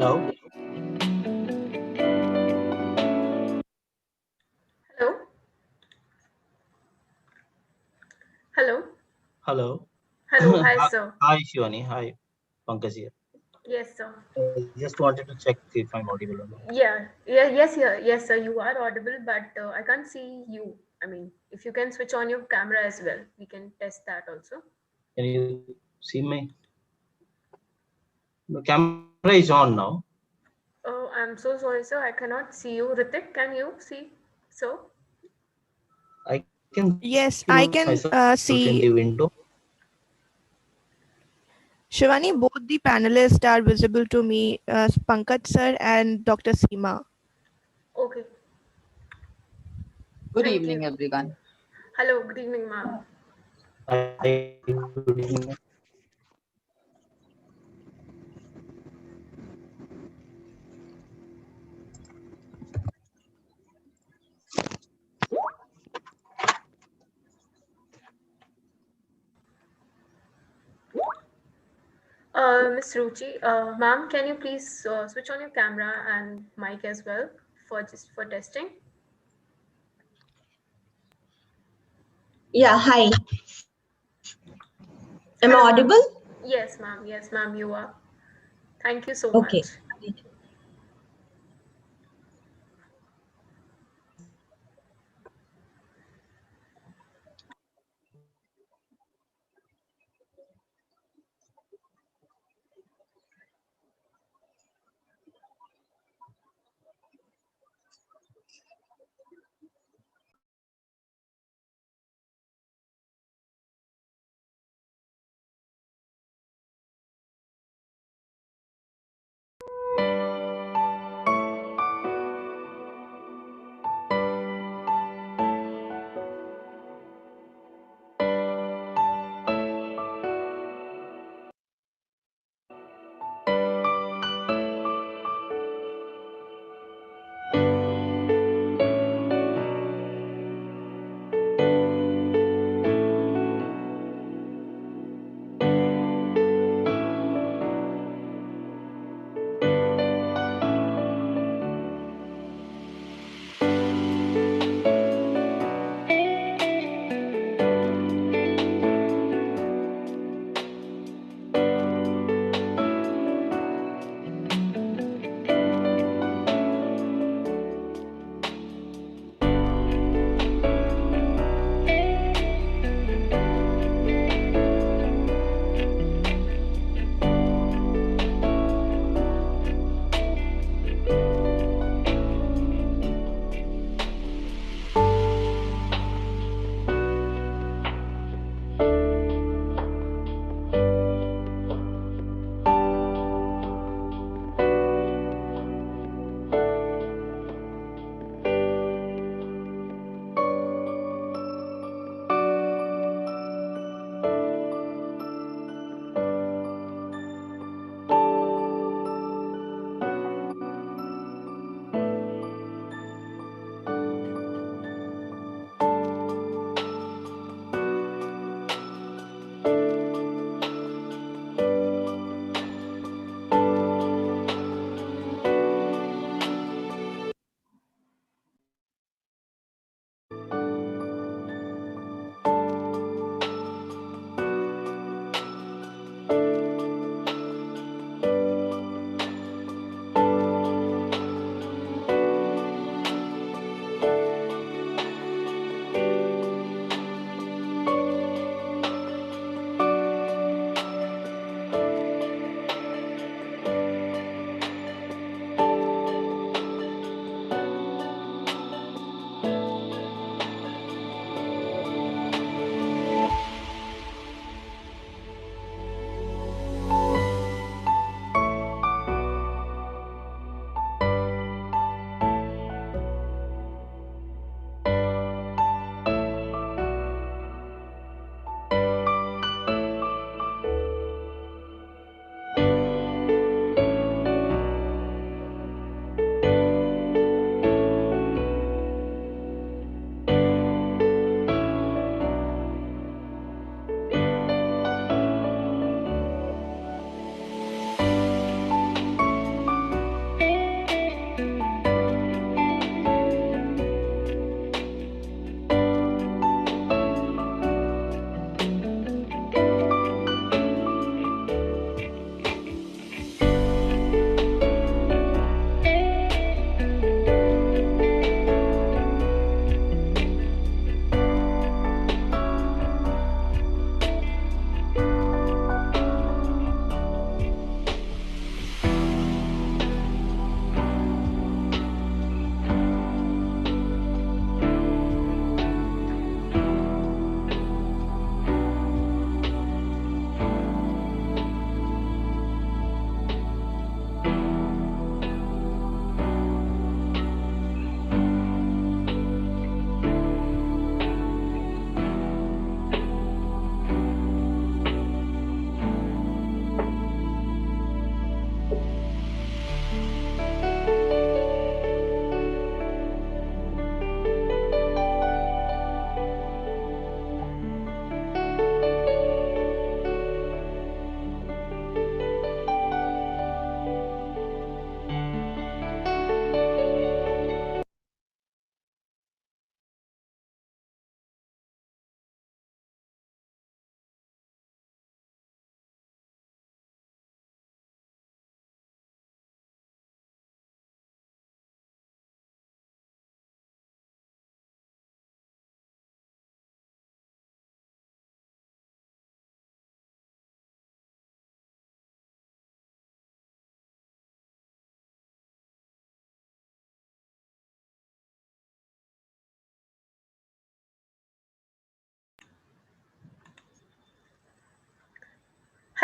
Hello. Hello. Hello. Hello. Hello. Hi, sir. Hi, Shivani. Hi, Pankaj here. Yes, sir. I just wanted to check if I'm audible or not. Yeah. Yeah. Yes, here. Yes, sir. You are audible, but I can't see you. I mean, if you can switch on your camera as well, we can test that also. Can you see me? The camera is on now. Oh, I'm so sorry, sir. I cannot see you. Ritik, can you see? So, I can see Yes, I myself in can the window. see Shivani. Both the panelists are visible to me, Pankaj sir and Dr. Seema. okay. Good Thank evening, you. everyone. Hello. Good evening, ma'am. Hi, good evening. Miss Ruchi, ma'am, can you please switch on your camera and mic as well for testing? Yeah, hi. Am I Hello, ma'am. audible? Yes, ma'am. Yes, ma'am. You are. Thank you so Okay. much.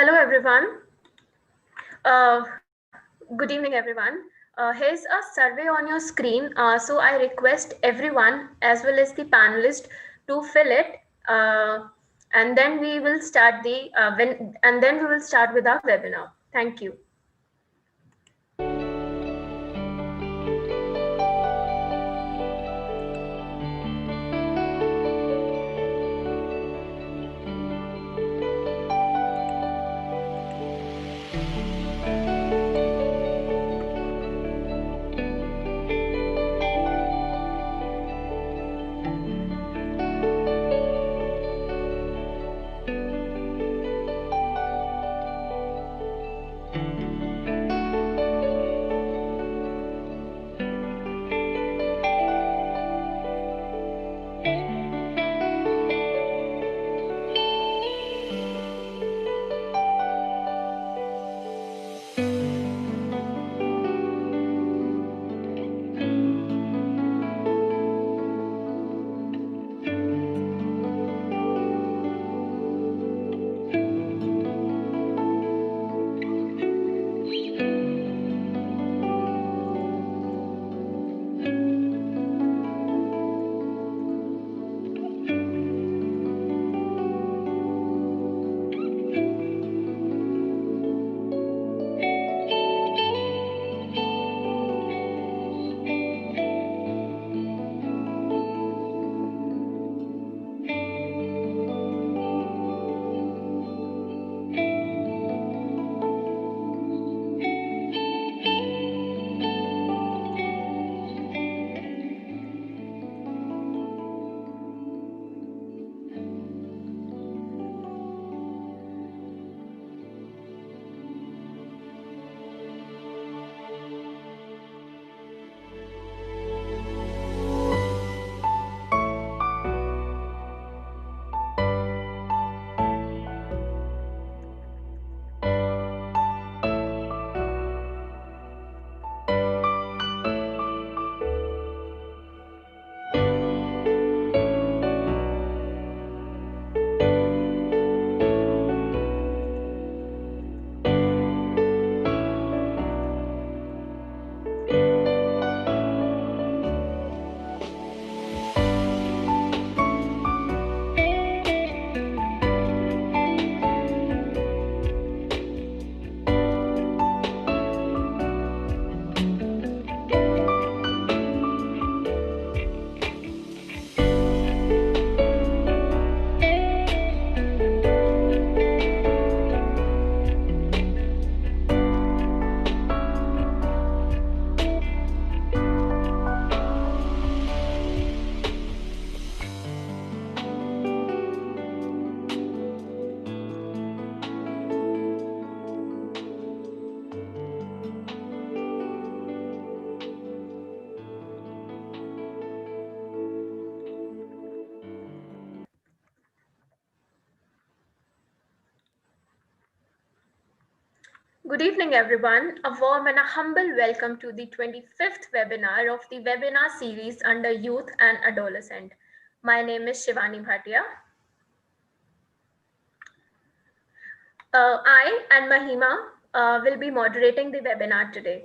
Hello, everyone. Good evening, everyone. Here's a survey on your screen. So I request everyone, as well as the panelists, to fill it, and then we will start with our webinar. Thank you. Good evening, everyone. A warm and a humble welcome to the 25th webinar of the webinar series under Youth and Adolescent. My name is Shivani Bhatia. I and Mahima will be moderating the webinar today.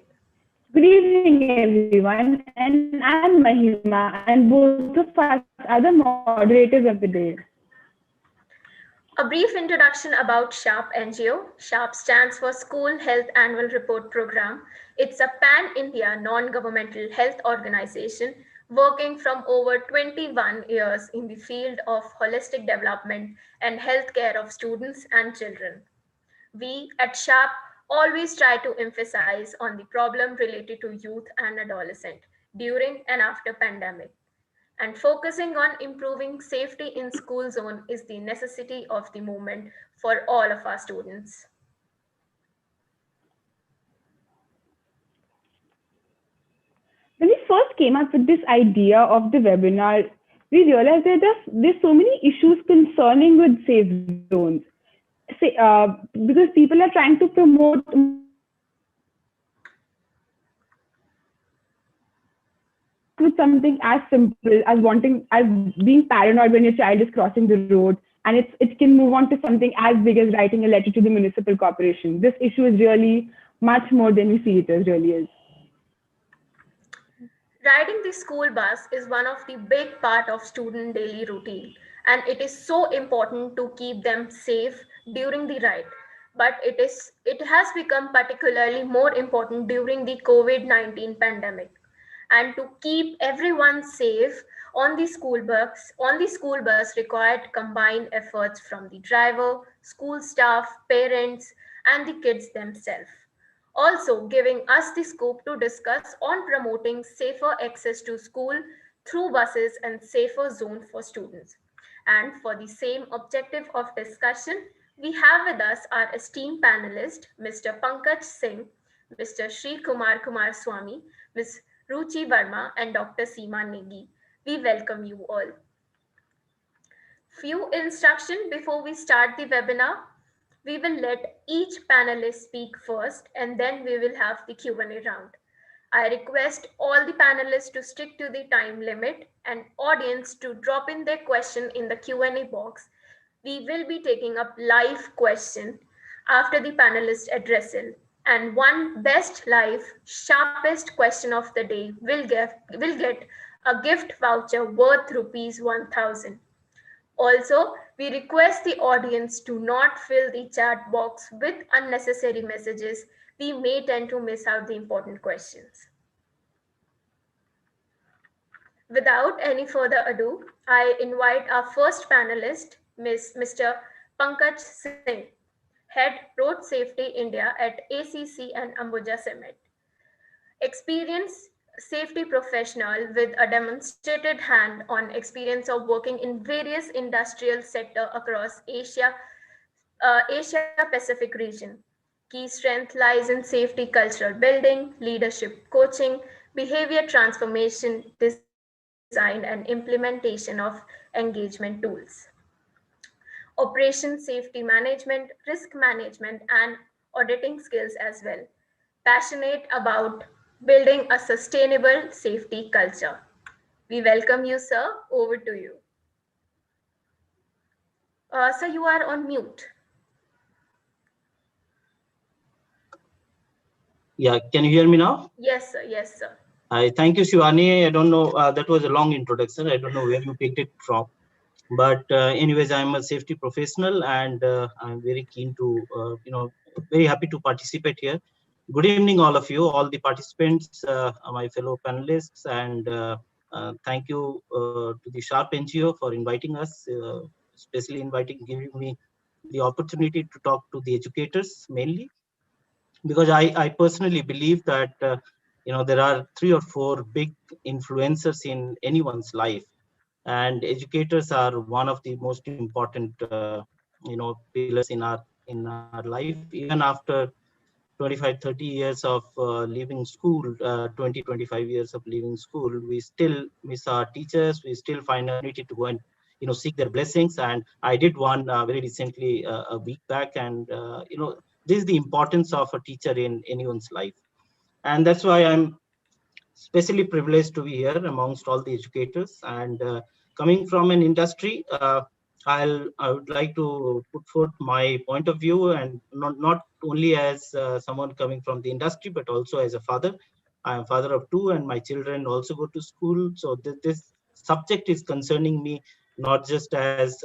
Good evening, everyone, and I'm Mahima, and both of us are the moderators of the day. A brief introduction about SHARP NGO. SHARP stands for School Health Annual Report Program. It's a pan-India non-governmental health organization working from over 21 years in the field of holistic development and healthcare of students and children. We at SHARP always try to emphasize on the problem related to youth and adolescent during and after pandemic. And focusing on improving safety in school zone is the necessity of the moment for all of our students. When we first came up with this idea of the webinar, we realized that there's so many issues concerning with safe zones. Because people are trying to promote with something as simple as being paranoid when your child is crossing the road, and it can move on to something as big as writing a letter to the municipal corporation. This issue is really much more than we see it as really is. Riding the school bus is one of the big part of student daily routine, and it is so important to keep them safe during the ride. But it has become particularly more important during the COVID-19 pandemic. And to keep everyone safe on the school bus required combined efforts from the driver, school staff, parents, and the kids themselves, also giving us the scope to discuss on promoting safer access to school through buses and safer zone for students. And for the same objective of discussion, we have with us our esteemed panelist, Mr. Pankaj Singh, Mr. Sri Kumar Swami, Ms. Ruchi Verma, and Dr. Seema Negi. We welcome you all. Few instruction before we start the webinar. We will let each panelist speak first and then we will have the Q&A round. I request all the panelists to stick to the time limit and audience to drop in their question in the Q&A box. We will be taking up live question after the panelist addressal, and one best live sharpest question of the day will get a gift voucher worth rupees 1000. Also, we request the audience to not fill the chat box with unnecessary messages. We may tend to miss out the important questions. Without any further ado, I invite our first panelist, Mr. Pankaj Singh, Head Road Safety India at ACC and Ambuja Summit. Experienced safety professional with a demonstrated hand-on experience of working in various industrial sector across Asia Pacific region. Key strength lies in safety cultural building, leadership coaching, behavior transformation, design, and implementation of engagement tools. Operation safety management, risk management, and auditing skills as well. Passionate about building a sustainable safety culture. We welcome you, sir. Over to you. Sir, you are on mute. Yeah, can you hear me now? Yes, sir. Yes, sir. I thank you, Shivani. I don't know, that was a long introduction. I don't know where you picked it from. But anyways, I'm a safety professional and I'm very keen to, very happy to participate here. Good evening, all of you, all the participants, my fellow panelists, and thank you to the Sharp NGO for inviting us, especially giving me the opportunity to talk to the educators mainly, because I personally believe that, there are 3 or 4 big influencers in anyone's life, and educators are one of the most important pillars in our life. Even after 25 30 years of leaving school, 20 25 years of leaving school, we still miss our teachers. We still find a need to go and seek their blessings. And I did one very recently, a week back, and this is the importance of a teacher in anyone's life. And that's why I'm especially privileged to be here amongst all the educators. And coming from an industry, I would like to put forth my point of view, and not only as someone coming from the industry, but also as a father. I am father of 2, and my children also go to school. So this subject is concerning me, not just as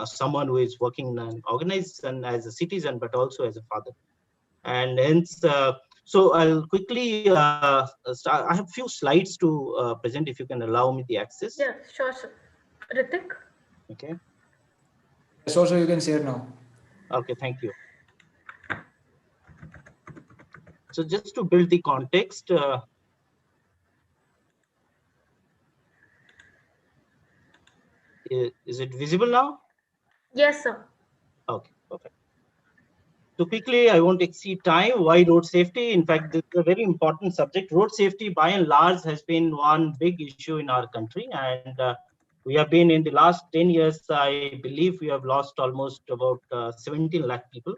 someone who is working in an organization as a citizen, but also as a father. And hence, so I'll quickly start. I have few slides to present, if you can allow me the access. Yeah, sure, sir. Ritik? Okay. Yes, also you can share now. Okay, thank you. So just to build the context, is it visible now? Yes, sir. Okay, perfect. So quickly, I won't exceed time. Why road safety? In fact, this is a very important subject. Road safety, by and large, has been one big issue in our country. And we have been, in the last 10 years, I believe we have lost almost about 17 lakh people,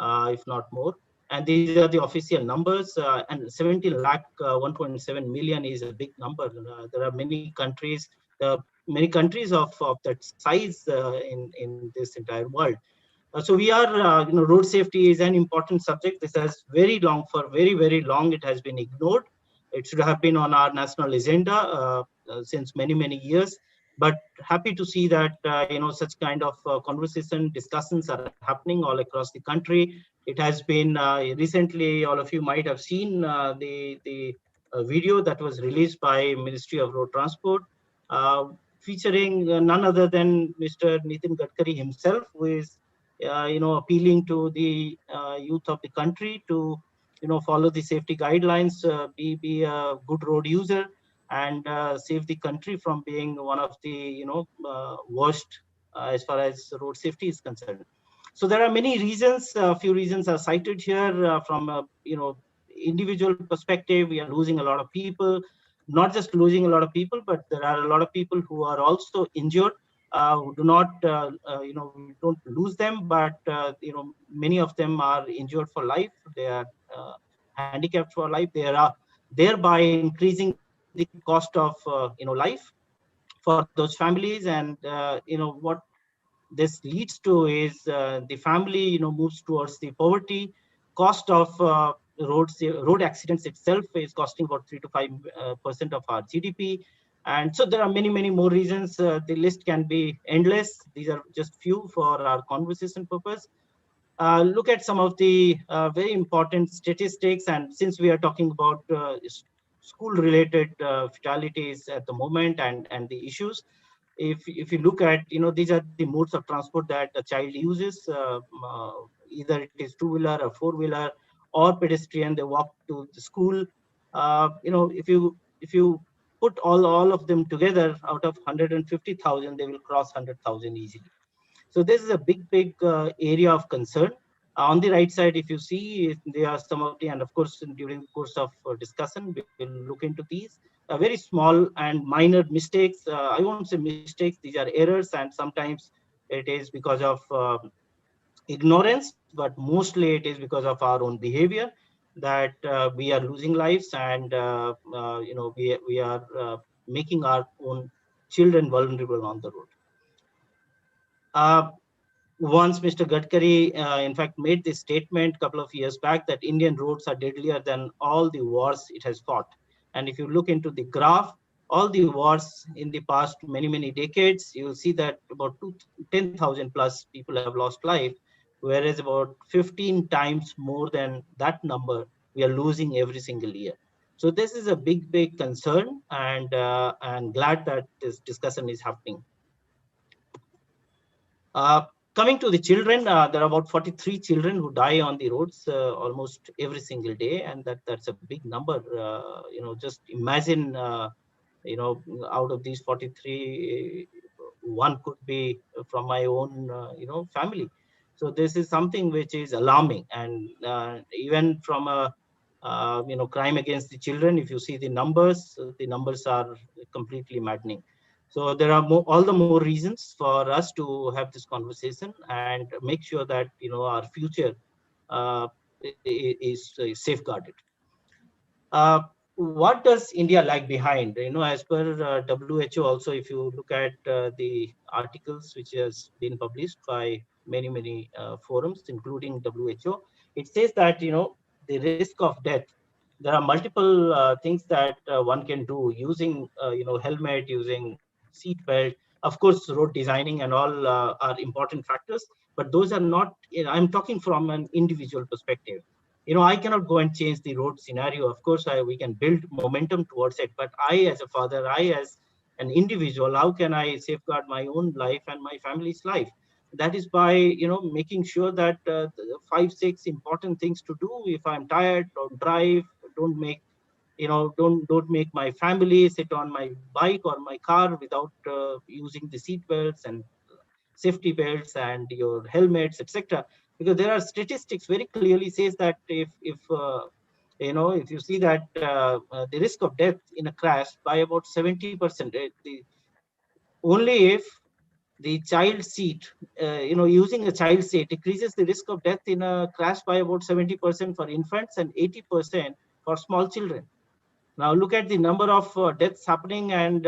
if not more. And these are the official numbers. And 17 lakh, 1.7 million is a big number. There are many countries. The many countries of that size in this entire world. So we are, road safety is an important subject. This has for very long, it has been ignored. It should have been on our national agenda since many years. But happy to see that, such kind of conversation, discussions are happening all across the country. It has been recently, all of you might have seen the video that was released by Ministry of Road Transport, uh, featuring none other than Mr. Nitin Gadkari himself, who is appealing to the youth of the country to, follow the safety guidelines, be a good road user, and save the country from being one of the, worst as far as road safety is concerned. So there are many reasons. A few reasons are cited here from a, individual perspective. We are losing a lot of people, not just losing a lot of people, but there are a lot of people who are also injured, who do not, we don't lose them, but, many of them are injured for life. They are handicapped for life. They are thereby increasing the cost of, life for those families. And, what this leads to is the family, moves towards the poverty. Cost of road accidents itself is costing about 3 to 5% of our GDP. And so there are many more reasons. The list can be endless. These are just few for our conversation purpose. Look at some of the very important statistics. And since we are talking about school related fatalities at the moment, and the issues, if you look at, these are the modes of transport that a child uses, either it is two-wheeler or four-wheeler or pedestrian, they walk to the school. If you put all of them together, out of 150,000, they will cross 100,000 easily. So this is a big area of concern. On the right side, if you see, there are some of the, and of course, during the course of discussion, we will look into these very small and minor mistakes. I won't say mistakes; these are errors, and sometimes it is because of ignorance, but mostly it is because of our own behavior that we are losing lives, and we are making our own children vulnerable on the road. Once Mr. Gadkari, in fact, made this statement a couple of years back that Indian roads are deadlier than all the wars it has fought. And if you look into the graph, all the wars in the past many decades, you will see that about 10,000 plus people have lost life, whereas about 15 times more than that number we are losing every single year. So this is a big concern, and glad that this discussion is happening. Coming to the children, there are about 43 children who die on the roads almost every single day, and that's a big number. Just imagine, out of these 43, one could be from my own, family. So this is something which is alarming, and even from a, crime against the children, if you see the numbers are completely maddening. So there are all the more reasons for us to have this conversation and make sure that, our future uh, is safeguarded. Uh, what does India lag behind? As per WHO, also, if you look at the articles which has been published by many forums, including WHO, it says that, the risk of death. There are multiple things that one can do using, helmet, using seat belt. Of course, road designing and all are important factors, but those are not. I'm talking from an individual perspective. I cannot go and change the road scenario. Of course, we can build momentum towards it, but I as a father, I as an individual, how can I safeguard my own life and my family's life? That is by, making sure that 5 6 important things to do. If I'm tired, don't drive. Don't make, don't make my family sit on my bike or my car without using the seat belts and safety belts and your helmets, etc. Because there are statistics very clearly says that if you see that the risk of death in a crash by about 70%, only if the child seat, using a child seat decreases the risk of death in a crash by about 70% for infants and 80% for small children. Now look at the number of deaths happening, and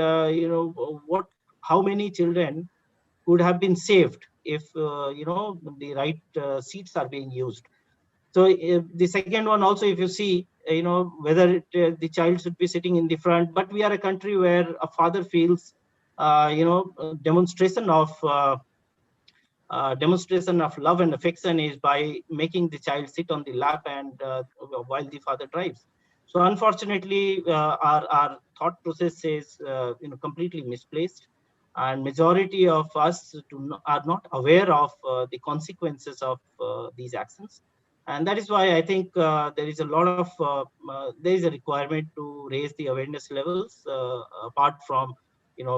what how many children could have been saved if the right seats are being used. So the second one also, if you see, whether the child should be sitting in the front, but we are a country where a father feels, demonstration of love and affection is by making the child sit on the lap and while the father drives. So unfortunately, our thought process is completely misplaced, and majority of us are not aware of the consequences of these actions. And that is why I think there is a lot of there is a requirement to raise the awareness levels, apart from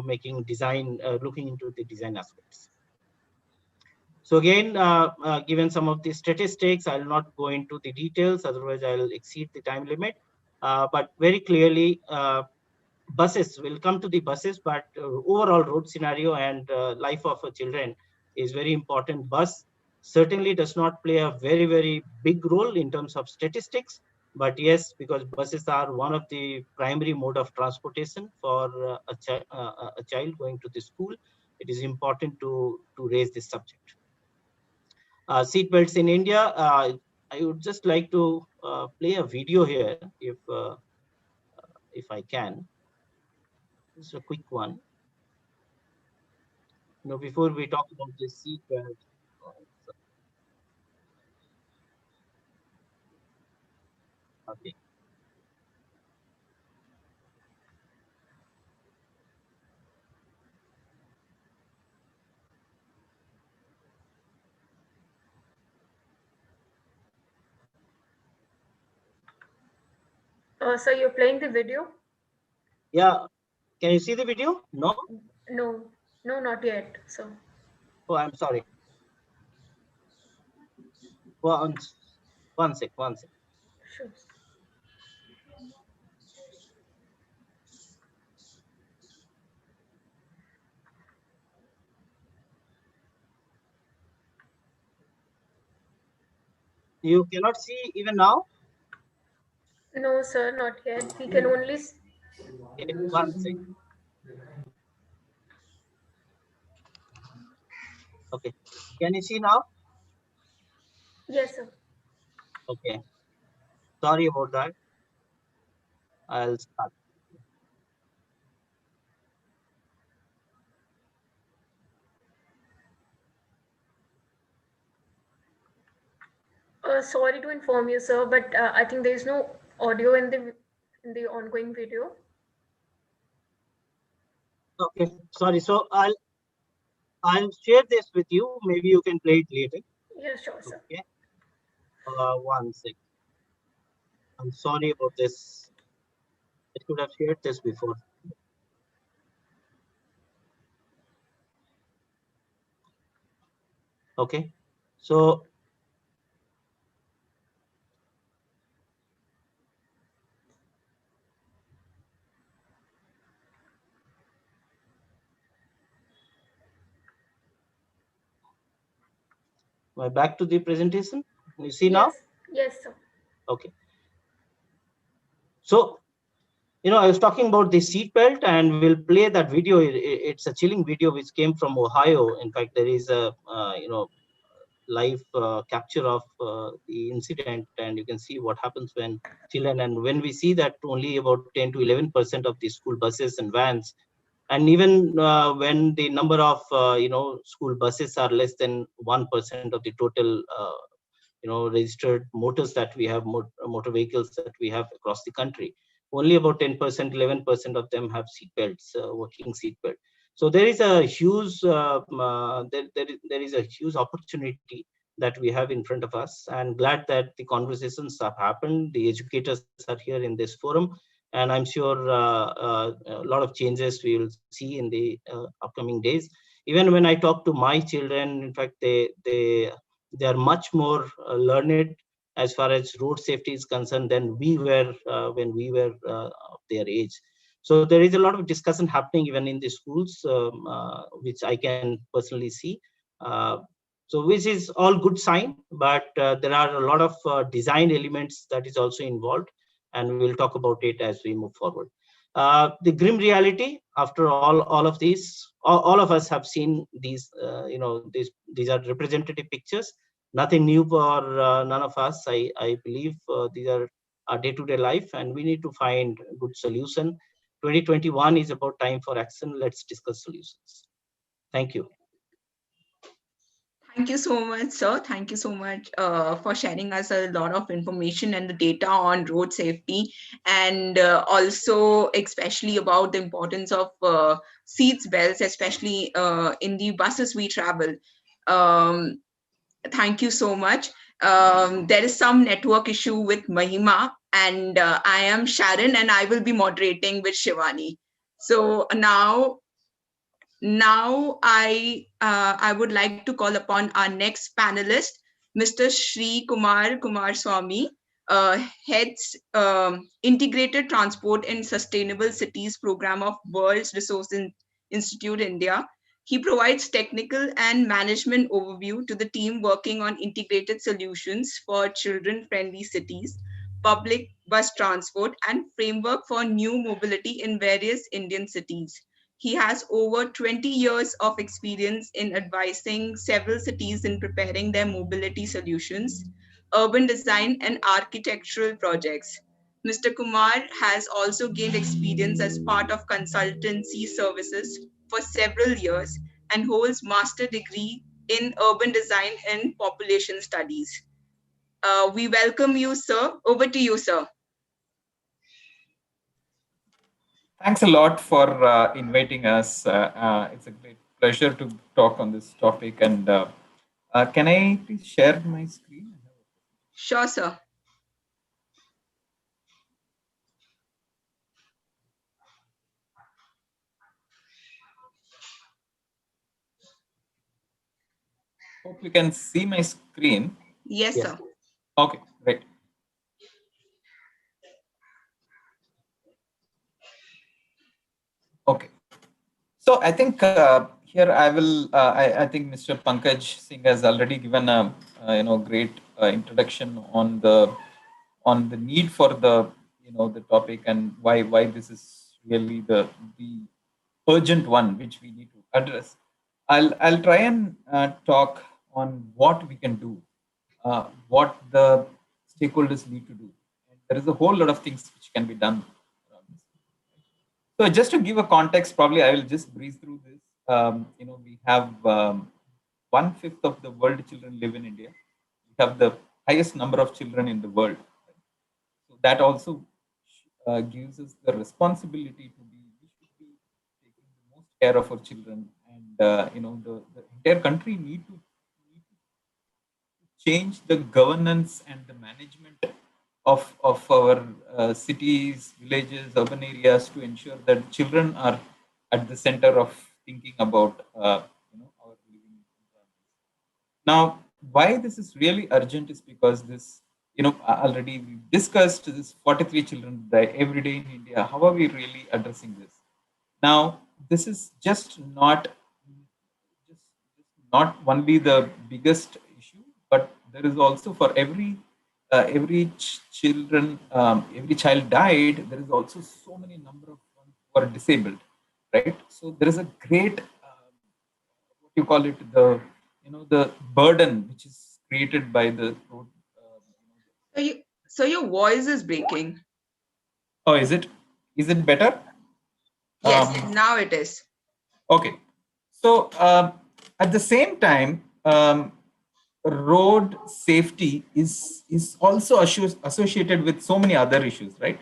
making design, looking into the design aspects. So again, given some of the statistics, I'll not go into the details, otherwise I'll exceed the time limit. But very clearly, buses, will come to the buses, but overall road scenario and life of children is very important. Bus certainly does not play a very, very big role in terms of statistics, but yes, because buses are one of the primary mode of transportation for a child going to the school, it is important to raise this subject. Seat belts in India, I would just like to play a video here, if I can. Just a quick one. Before we talk about the seat belt. Okay. So you're playing the video? Yeah. Can you see the video? No? No, no, not yet. So. Oh, I'm sorry. One sec. Sure. You cannot see even now? No, sir, not yet. We can only. Okay, one sec. Okay. Can you see now? Yes, sir. Okay. Sorry about that. I'll start. Sorry to inform you, sir, but I think there is no audio in the ongoing video. Okay. Sorry. So I'll share this with you. Maybe you can play it later. Yeah, sure, sir. Okay. One sec. I'm sorry about this. I could have shared this before. Okay. So back to the presentation. You see now? Yes, sir. Okay. So, I was talking about the seat belt, and we'll play that video. It's a chilling video which came from Ohio. In fact, there is a live capture of the incident, and you can see what happens when children. And when we see that only about 10 to 11% of the school buses and vans, and even when the number of school buses are less than 1% of the total registered motors that we have, motor vehicles that we have across the country, only about 10%, 11% of them have seat belts, working seat belt. So there is a huge there is a huge opportunity that we have in front of us, and glad that the conversations have happened, the educators are here in this forum, and I'm sure a lot of changes we will see in the upcoming days. Even when I talk to my children, in fact, they are much more learned as far as road safety is concerned than we were when we were of their age. So there is a lot of discussion happening even in the schools, which I can personally see. So which is all good sign, but there are a lot of design elements that is also involved, and we will talk about it as we move forward. The grim reality, after all of these, all of us have seen these, these are representative pictures, nothing new for none of us. I believe these are our day-to-day life, and we need to find a good solution. 2021 is about time for action. Let's discuss solutions. Thank you. Thank you so much, sir. Thank you so much for sharing us a lot of information and the data on road safety, and also especially about the importance of seats belts, especially in the buses we travel. Um, Thank you so much. There is some network issue with Mahima, and I am Sharon, and I will be moderating with Shivani. So now I would like to call upon our next panelist, Mr. Shri Kumar Swami, heads Integrated Transport and Sustainable Cities Program of World's Resource Institute India. He provides technical and management overview to the team working on integrated solutions for children-friendly cities, public bus transport, and framework for new mobility in various Indian cities. He has over 20 years of experience in advising several cities in preparing their mobility solutions, urban design, and architectural projects. Mr. Kumar has also gained experience as part of consultancy services for several years and holds master degree in urban design and population studies. We welcome you, sir. Over to you, sir. Thanks a lot for inviting us. It's a great pleasure to talk on this topic. And can I please share my screen? Sure, sir. Hope you can see my screen. Yes, Yes. sir. Okay, great. Okay. So I think here I will. I think Mr. Pankaj Singh has already given a great introduction on the need for the topic and why this is really the urgent one which we need to address. I'll try and talk on what we can do, what the stakeholders need to do. And there is a whole lot of things which can be done. So just to give a context, probably I will just breeze through this. We have 1/5 of the world children live in India. We have the highest number of children in the world. So that also gives us the responsibility to be. We should be taking the most care of our children, and the entire country need to change the governance and the management of our cities, villages, urban areas to ensure that children are at the center of thinking about our living environments. Now, why this is really urgent is because this, already we discussed this 43 children die every day in India. How are we really addressing this? Now, this is just not only the biggest issue, but there is also for every child died, there is also so many number of ones who are disabled, right? So there is a great what you call it, the burden which is created by the road. So your voice is breaking. Oh, is it? Is it better? Yes, now it is. Okay. So at the same time, road safety is also associated with so many other issues, right?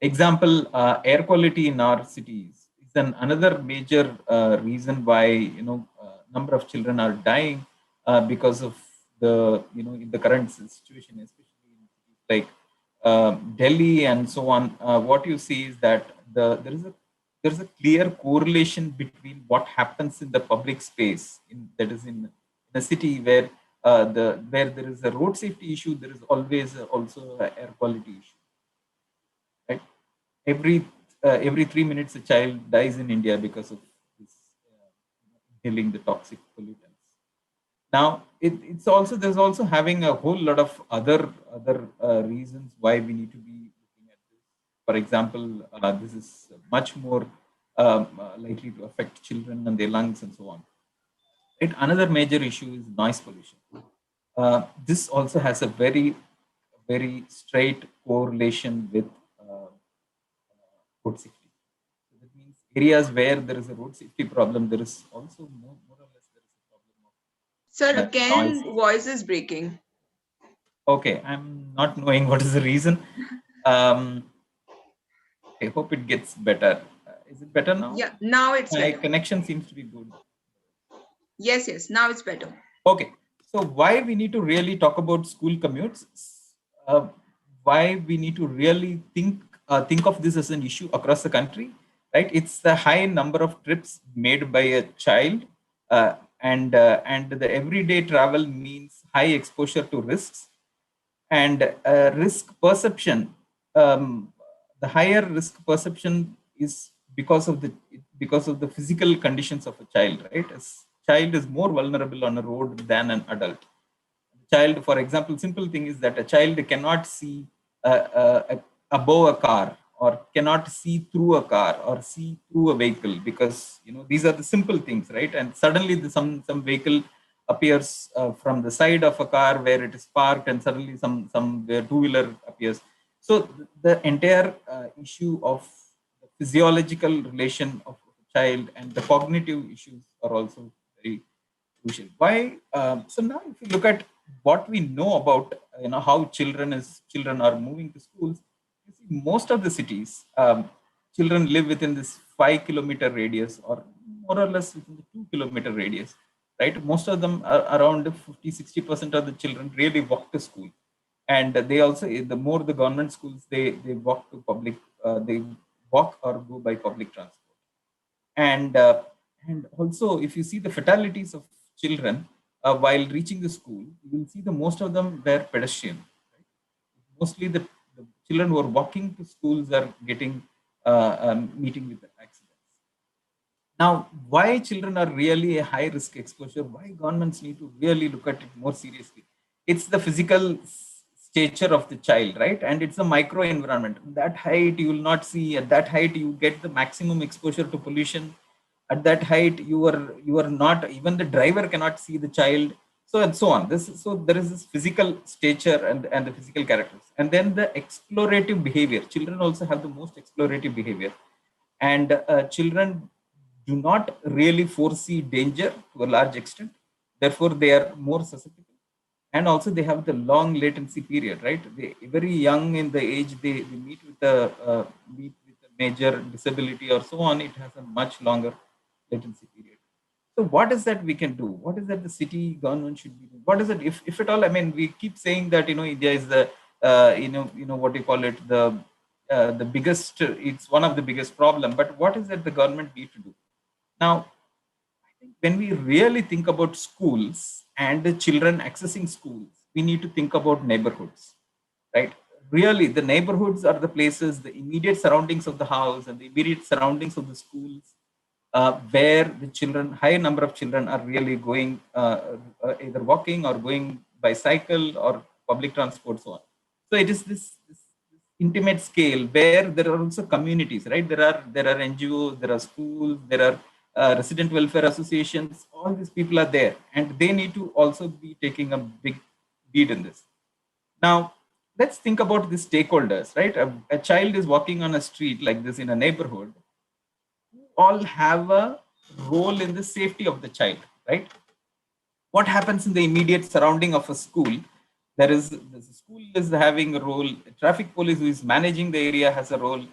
Example, air quality in our cities is another major reason why number of children are dying because of the in the current situation, especially in cities like Delhi and so on. What you see is that there is a clear correlation between what happens in the public space that is in a city where where there is a road safety issue, there is always also an air quality issue, right? Every 3 minutes a child dies in India because of this inhaling the toxic pollutants. Now it's also there's also having a whole lot of other reasons why we need to be looking at this. For example, this is much more likely to affect children and their lungs and so on. Right? Another major issue is noise pollution. This also has a very straight correlation with road safety. So that means areas where there is a road safety problem, there is also more or less there is a problem of Sir, noise. again, voice is breaking. Okay, I'm not knowing what is the reason. I hope it gets better. Is it better now? Yeah, now it's My better. connection seems to be good. Yes, now it's better. Okay, so why we need to really talk about school commutes? Why we need to really think of this as an issue across the country, right? It's the high number of trips made by a child, and the everyday travel means high exposure to risks and risk perception. The higher risk perception is because of the physical conditions of a child, right? A child is more vulnerable on a road than an adult. Child, for example, simple thing is that a child cannot see above a car, or cannot see through a car, or see through a vehicle, because these are the simple things, right? And suddenly some vehicle appears from the side of a car where it is parked, and suddenly some two-wheeler appears. So the entire issue of the physiological relation of a child and the cognitive issues are also very crucial. Why? So now, if you look at what we know about how children are moving to schools, you see most of the cities, children live within this 5-kilometer radius, or more or less within the 2-kilometer radius, right? Most of them are around 50-60% of the children really walk to school, and they also, the more the government schools, they walk to public, they walk or go by public transport. And also, if you see the fatalities of children while reaching the school, you will see the most of them were pedestrian, right? Mostly the children who are walking to schools are getting meeting with accidents. Now, why children are really a high risk exposure, why governments need to really look at it more seriously? It's the physical stature of the child, right? And it's a micro environment. That height you will not see. At that height you get the maximum exposure to pollution. At that height you are not, even the driver cannot see the child, so and so on. So there is this physical stature and the physical characters, and then the explorative behavior. Children also have the most explorative behavior, and children do not really foresee danger to a large extent, therefore they are more susceptible. And also they have the long latency period, right? They very young in the age, they meet with a major disability or so on. It has a much longer latency period. So what is that we can do? What is that the city government should be doing? What is it, if at all? I mean, we keep saying that India is the what do you call it, the biggest, it's one of the biggest problem, but what is that the government need to do now? I think when we really think about schools and the children accessing schools, we need to think about neighborhoods, right? Really, the neighborhoods are the places, the immediate surroundings of the house and the immediate surroundings of the schools, where the children, high number of children are really going either walking or going by cycle or public transport, so on. So it is this intimate scale where there are also communities, right? There are NGOs, there are schools, there are resident welfare associations. All these people are there, and they need to also be taking a big lead in this. Now, let's think about the stakeholders, right? A child is walking on a street like this in a neighborhood. All have a role in the safety of the child, right? What happens in the immediate surrounding of a school? The school is having a role. Traffic police who is managing the area has a role.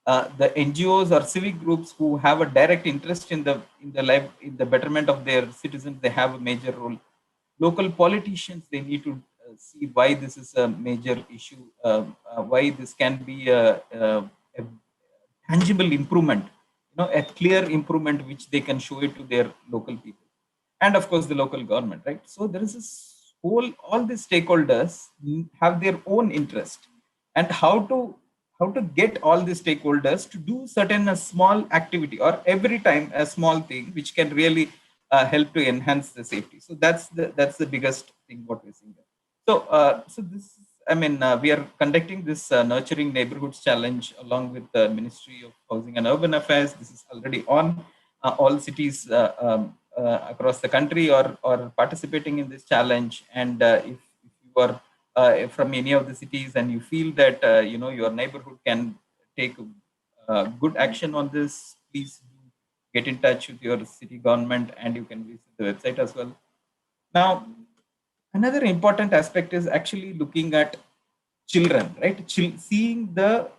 The NGOs or civic groups who have a direct interest in the betterment of their citizens, they have a major role. Local politicians, they need to see why this is a major issue, why this can be a tangible improvement, a clear improvement which they can show it to their local people, and of course the local government, right? So there is this all these stakeholders have their own interest, and how to get all the stakeholders to do certain a small activity, or every time a small thing which can really help to enhance the safety. So that's the biggest thing what we're seeing there. So this is I mean, we are conducting this Nurturing Neighborhoods Challenge along with the Ministry of Housing and Urban Affairs. This is already on. All cities across the country are participating in this challenge. And if you are from any of the cities and you feel that your neighborhood can take good action on this, please do get in touch with your city government, and you can visit the website as well. Now, another important aspect is actually looking at children, right? Seeing the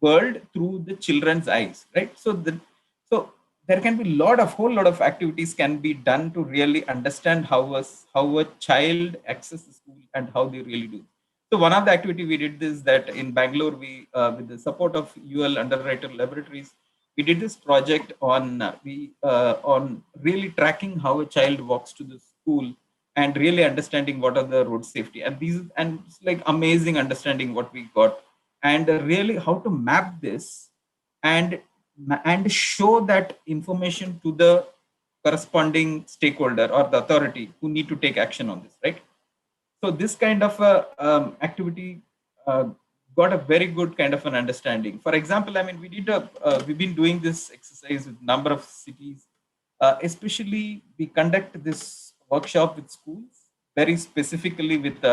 world through the children's eyes, right? So there can be whole lot of activities can be done to really understand how a child accesses school and how they really do. So one of the activity we did is that in Bangalore, we with the support of UL Underwriter Laboratories, we did this project on really tracking how a child walks to the school and really understanding what are the road safety, and it's like amazing understanding what we got, and really how to map this and show that information to the corresponding stakeholder or the authority who need to take action on this, right? So this kind of activity got a very good kind of an understanding. For example, I mean, we've been doing this exercise with number of cities. Especially, we conduct this workshop with schools, very specifically with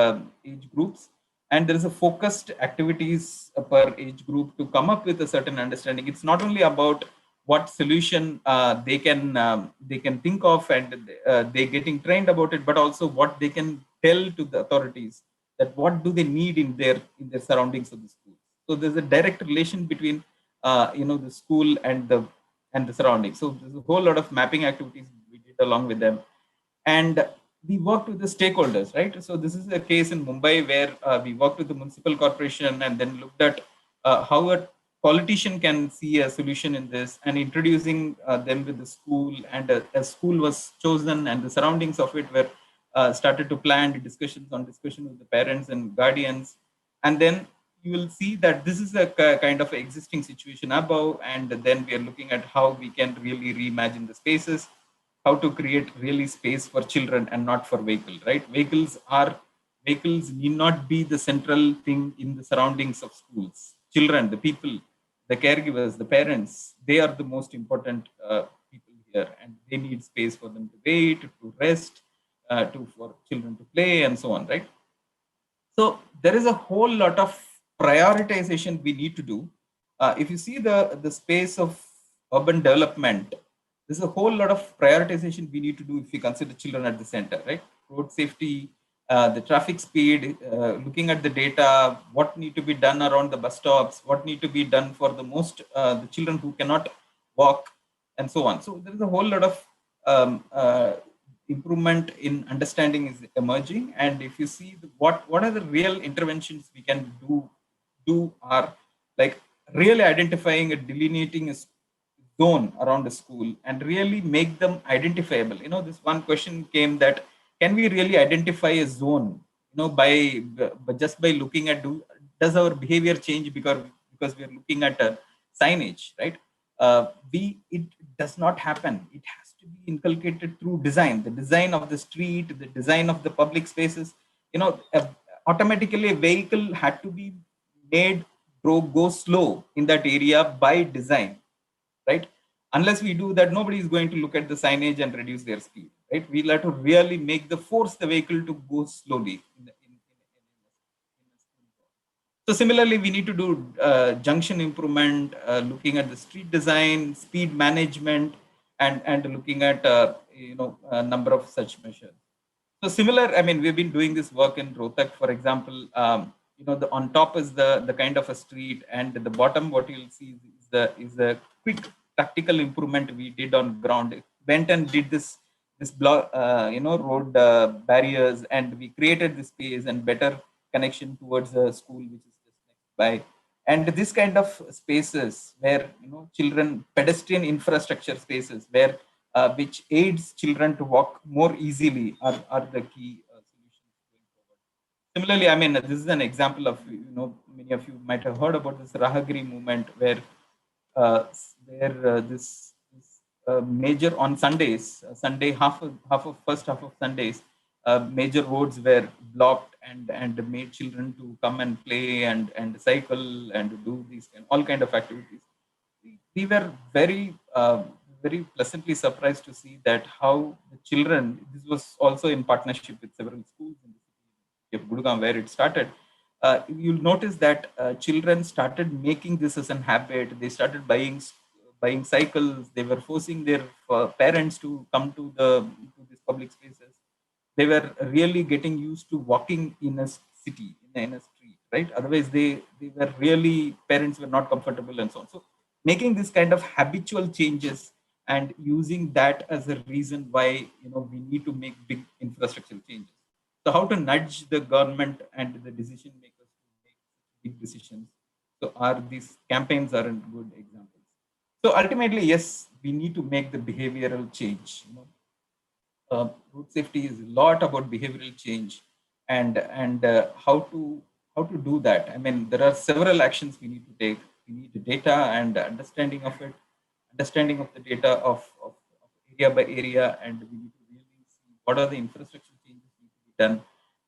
age groups, and there is a focused activities per age group to come up with a certain understanding. It's not only about what solution they can think of and they getting trained about it, but also what they can tell to the authorities that what do they need in their surroundings of the school. So there's a direct relation between the school and the surroundings. So there's a whole lot of mapping activities we did along with them, and we worked with the stakeholders, right? So this is a case in Mumbai where we worked with the municipal corporation and then looked at how a politician can see a solution in this, and introducing them with the school, and a school was chosen and the surroundings of it were started to plan discussion with the parents and guardians. And then you will see that this is a kind of existing situation above, and then we are looking at how we can really reimagine the spaces, how to create really space for children and not for vehicle, right? Vehicles need not be the central thing in the surroundings of schools. Children, the people, the caregivers, the parents, they are the most important people here, and they need space for them to wait, to rest, for children to play, and so on, right? So there is a whole lot of prioritization we need to do. If you see the space of urban development, there's a whole lot of prioritization we need to do if we consider children at the center, right? Road safety, the traffic speed, looking at the data, what need to be done around the bus stops, what need to be done for the children who cannot walk, and so on. So there is a whole lot of improvement in understanding is emerging. And if you see what are the real interventions we can do are like really identifying and delineating a zone around a school and really make them identifiable. This one question came that can we really identify a zone, by just by looking at does our behavior change because we are looking at a signage, right? It does not happen. It has to be inculcated through design, the design of the street, the design of the public spaces. Automatically a vehicle had to be made go slow in that area by design, right? Unless we do that, nobody is going to look at the signage and reduce their speed, right? We'll have to really force the vehicle to go slowly. So similarly, we need to do junction improvement, looking at the street design, speed management, and looking at a number of such measures. So similar, I mean, we've been doing this work in Rohtak, for example. The on top is the kind of a street, and at the bottom, what you'll see is the quick practical improvement we did on ground. Went and did this block, road barriers, and we created this space and better connection towards the school, which is just next by. And this kind of spaces where children, pedestrian infrastructure spaces where which aids children to walk more easily are the key solutions going forward. Similarly, I mean, this is an example of, many of you might have heard about this Rahagiri movement where this major on Sundays, Sunday, first half of Sundays, major roads were blocked and made children to come and play and cycle and do these all kind of activities. We were very pleasantly surprised to see that how the children, this was also in partnership with several schools in the city of Gurgaon where it started. You'll notice that children started making this as an habit. They started buying cycles. They were forcing their parents to come to these public spaces. They were really getting used to walking in a city, in a street, right? Otherwise, they were really, parents were not comfortable and so on. So making this kind of habitual changes and using that as a reason why we need to make big infrastructure changes. So how to nudge the government and the decision makers to make big decisions. So these campaigns aren't good examples. So ultimately, yes, we need to make the behavioral change. Road safety is a lot about behavioral change, and how to do that. I mean, there are several actions we need to take. We need the data and understanding of it, understanding of the data of area by area, and we need to really see what are the infrastructure changes need to be done,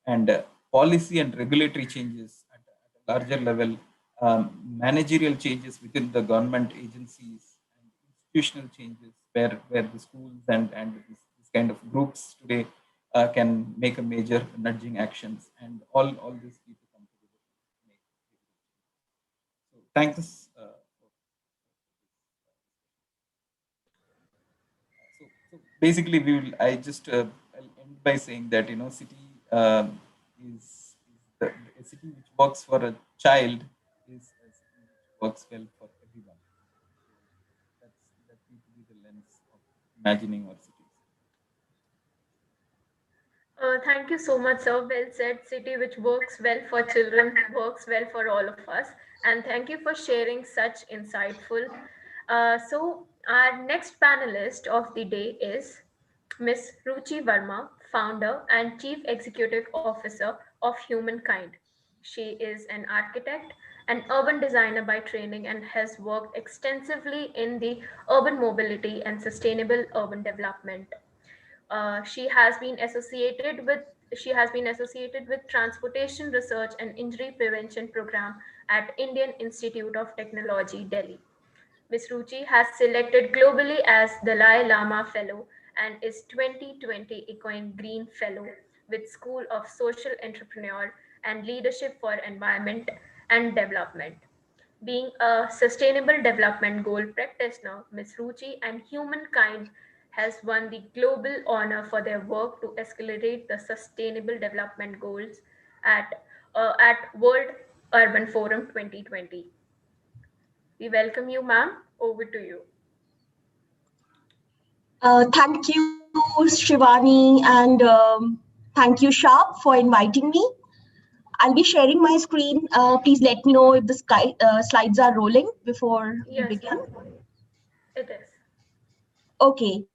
and policy and regulatory changes at a larger level, managerial changes within the government agencies, and institutional changes where the schools and this kind of groups today can make a major nudging actions, and all this need to come together to make. So thanks. So basically, I just I'll end by saying that city is a city which works for a child is a city which works well for everyone. So that needs to be the lens of imagining our cities. Thank you so much, sir. Well said. City which works well for children works well for all of us. And thank you for sharing such insightful. So, our next panelist of the day is Miss Ruchi Verma, founder and chief executive officer of Humankind. She is an architect, an urban designer by training, and has worked extensively in the urban mobility and sustainable urban development. She has been associated with transportation research and injury prevention program at Indian Institute of Technology, Delhi. Ms. Ruchi has selected globally as Dalai Lama Fellow and is 2020 Ecoin Green Fellow with School of Social Entrepreneur and Leadership for Environment and Development. Being a sustainable development goal practitioner, Ms. Ruchi and Humankind has won the global honor for their work to accelerate the sustainable development goals at World Urban Forum 2020. We welcome you, ma'am. Over to you. Thank you, Shivani, and thank you, Sharp, for inviting me. I'll be sharing my screen. Please let me know if the slides are rolling before we Yes, begin. ma'am. It is. Okay.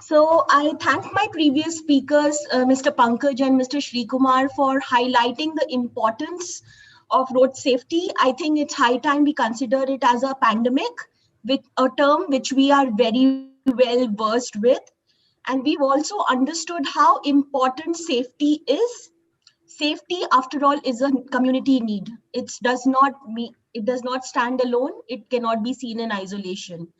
So I thank my previous speakers, Mr. Pankaj and Mr. Shri Kumar, for highlighting the importance of road safety. I think it's high time we consider it as a pandemic, with a term which we are very well versed with. And we've also understood how important safety is. Safety, after all, is a community need. It does not stand alone. It cannot be seen in isolation.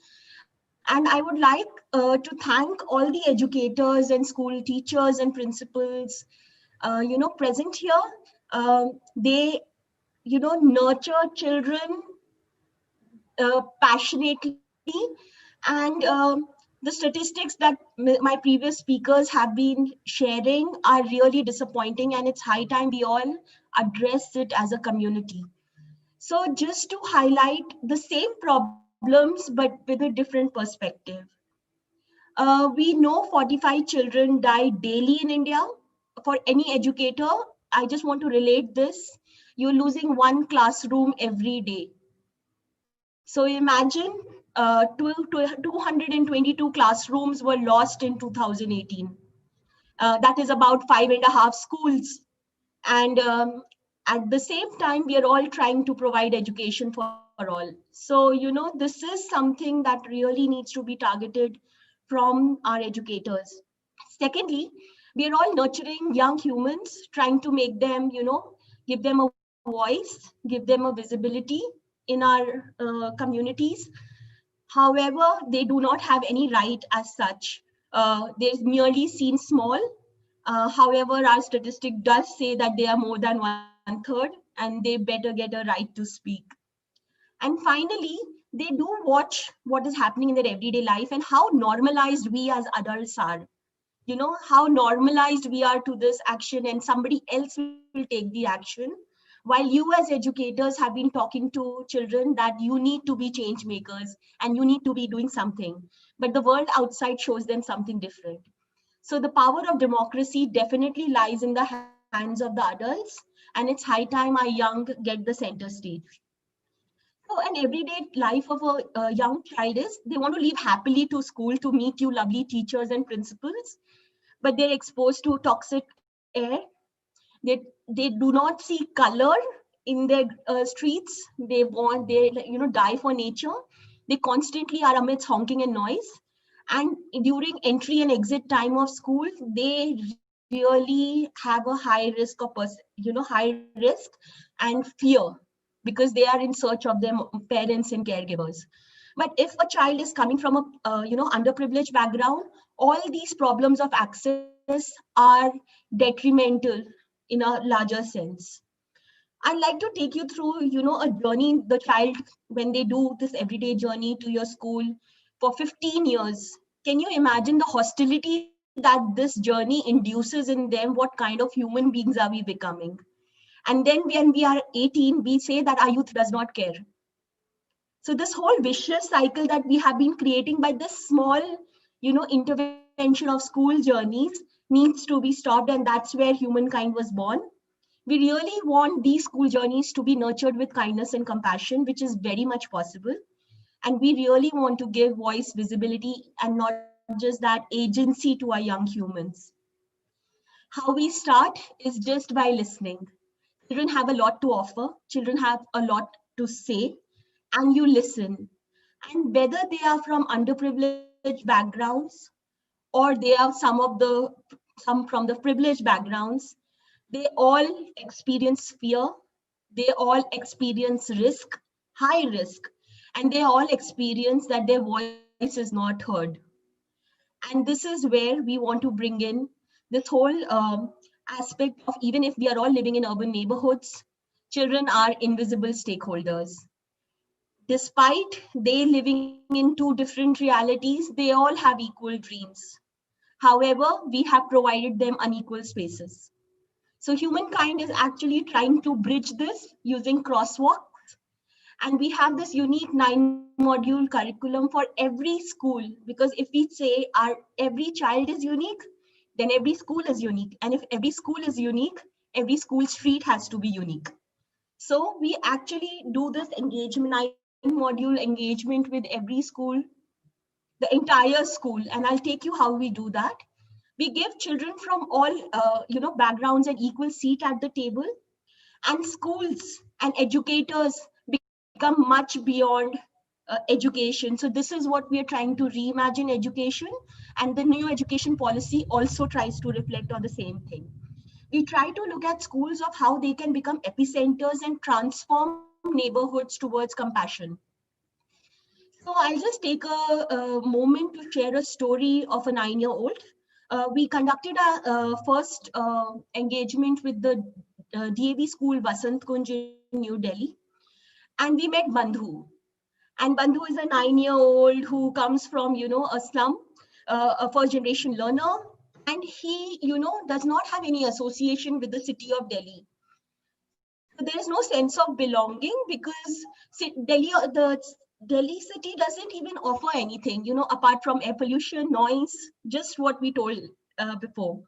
And I would like to thank all the educators and school teachers and principals, present here. They, nurture children passionately, and the statistics that my previous speakers have been sharing are really disappointing, and it's high time we all address it as a community. So just to highlight the same problems, but with a different perspective. We know 45 children die daily in India. For any educator, I just want to relate this. You're losing one classroom every day. So imagine 222 classrooms were lost in 2018. That is about 5.5 schools. And at the same time, we are all trying to provide education for all. So, this is something that really needs to be targeted from our educators. Secondly, We are all nurturing young humans, trying to make them, give them a voice, give them a visibility in our communities. However, they do not have any right as such. They're merely seen small. However, our statistic does say that they are more than 1/3, and they better get a right to speak. And finally, they do watch what is happening in their everyday life and how normalized we as adults are. How normalized we are to this action, and somebody else will take the action, while you as educators have been talking to children that you need to be change makers and you need to be doing something, but the world outside shows them something different. So the power of democracy definitely lies in the hands of the adults, and it's high time our young get the center stage. So an everyday life of a young child is they want to leave happily to school to meet you lovely teachers and principals, but they're exposed to toxic air. They do not see color in their streets. They die for nature. They constantly are amidst honking and noise. And during entry and exit time of school, they really have a high risk of high risk and fear, because they are in search of their parents and caregivers. But if a child is coming from a underprivileged background, all these problems of access are detrimental in a larger sense. I'd like to take you through, a journey, the child, when they do this everyday journey to your school for 15 years. Can you imagine the hostility that this journey induces in them? What kind of human beings are we becoming? And then when we are 18, we say that our youth does not care. So this whole vicious cycle that we have been creating by this small, intervention of school journeys needs to be stopped, and that's where humankind was born. We really want these school journeys to be nurtured with kindness and compassion, which is very much possible. And we really want to give voice, visibility, and not just that, agency to our young humans. How we start is just by listening. Children have a lot to offer. Children have a lot to say, and you listen. And whether they are from underprivileged backgrounds or they are some from the privileged backgrounds, they all experience fear. They all experience risk, high risk, and they all experience that their voice is not heard. And this is where we want to bring in this whole aspect of, even if we are all living in urban neighborhoods, children are invisible stakeholders. Despite they living in two different realities, they all have equal dreams. However, we have provided them unequal spaces. So humankind is actually trying to bridge this using crosswalks. And we have this unique 9-module curriculum for every school, because if we say every child is unique, then every school is unique. And if every school is unique, every school street has to be unique. So we actually do this engagement, 9-module engagement with every school, the entire school. And I'll take you how we do that. We give children from all backgrounds an equal seat at the table, and schools and educators become much beyond education. So this is what we are trying to reimagine education, and the new education policy also tries to reflect on the same thing. We try to look at schools of how they can become epicenters and transform neighborhoods towards compassion. So I'll just take a moment to share a story of a 9-year-old. We conducted our first engagement with the DAV school Vasant Kunj in New Delhi, and we met Bandhu. And Bandhu is a 9-year-old who comes from, a slum, a first-generation learner, and he, does not have any association with the city of Delhi. So there is no sense of belonging, because the Delhi city doesn't even offer anything, apart from air pollution, noise, just what we told before.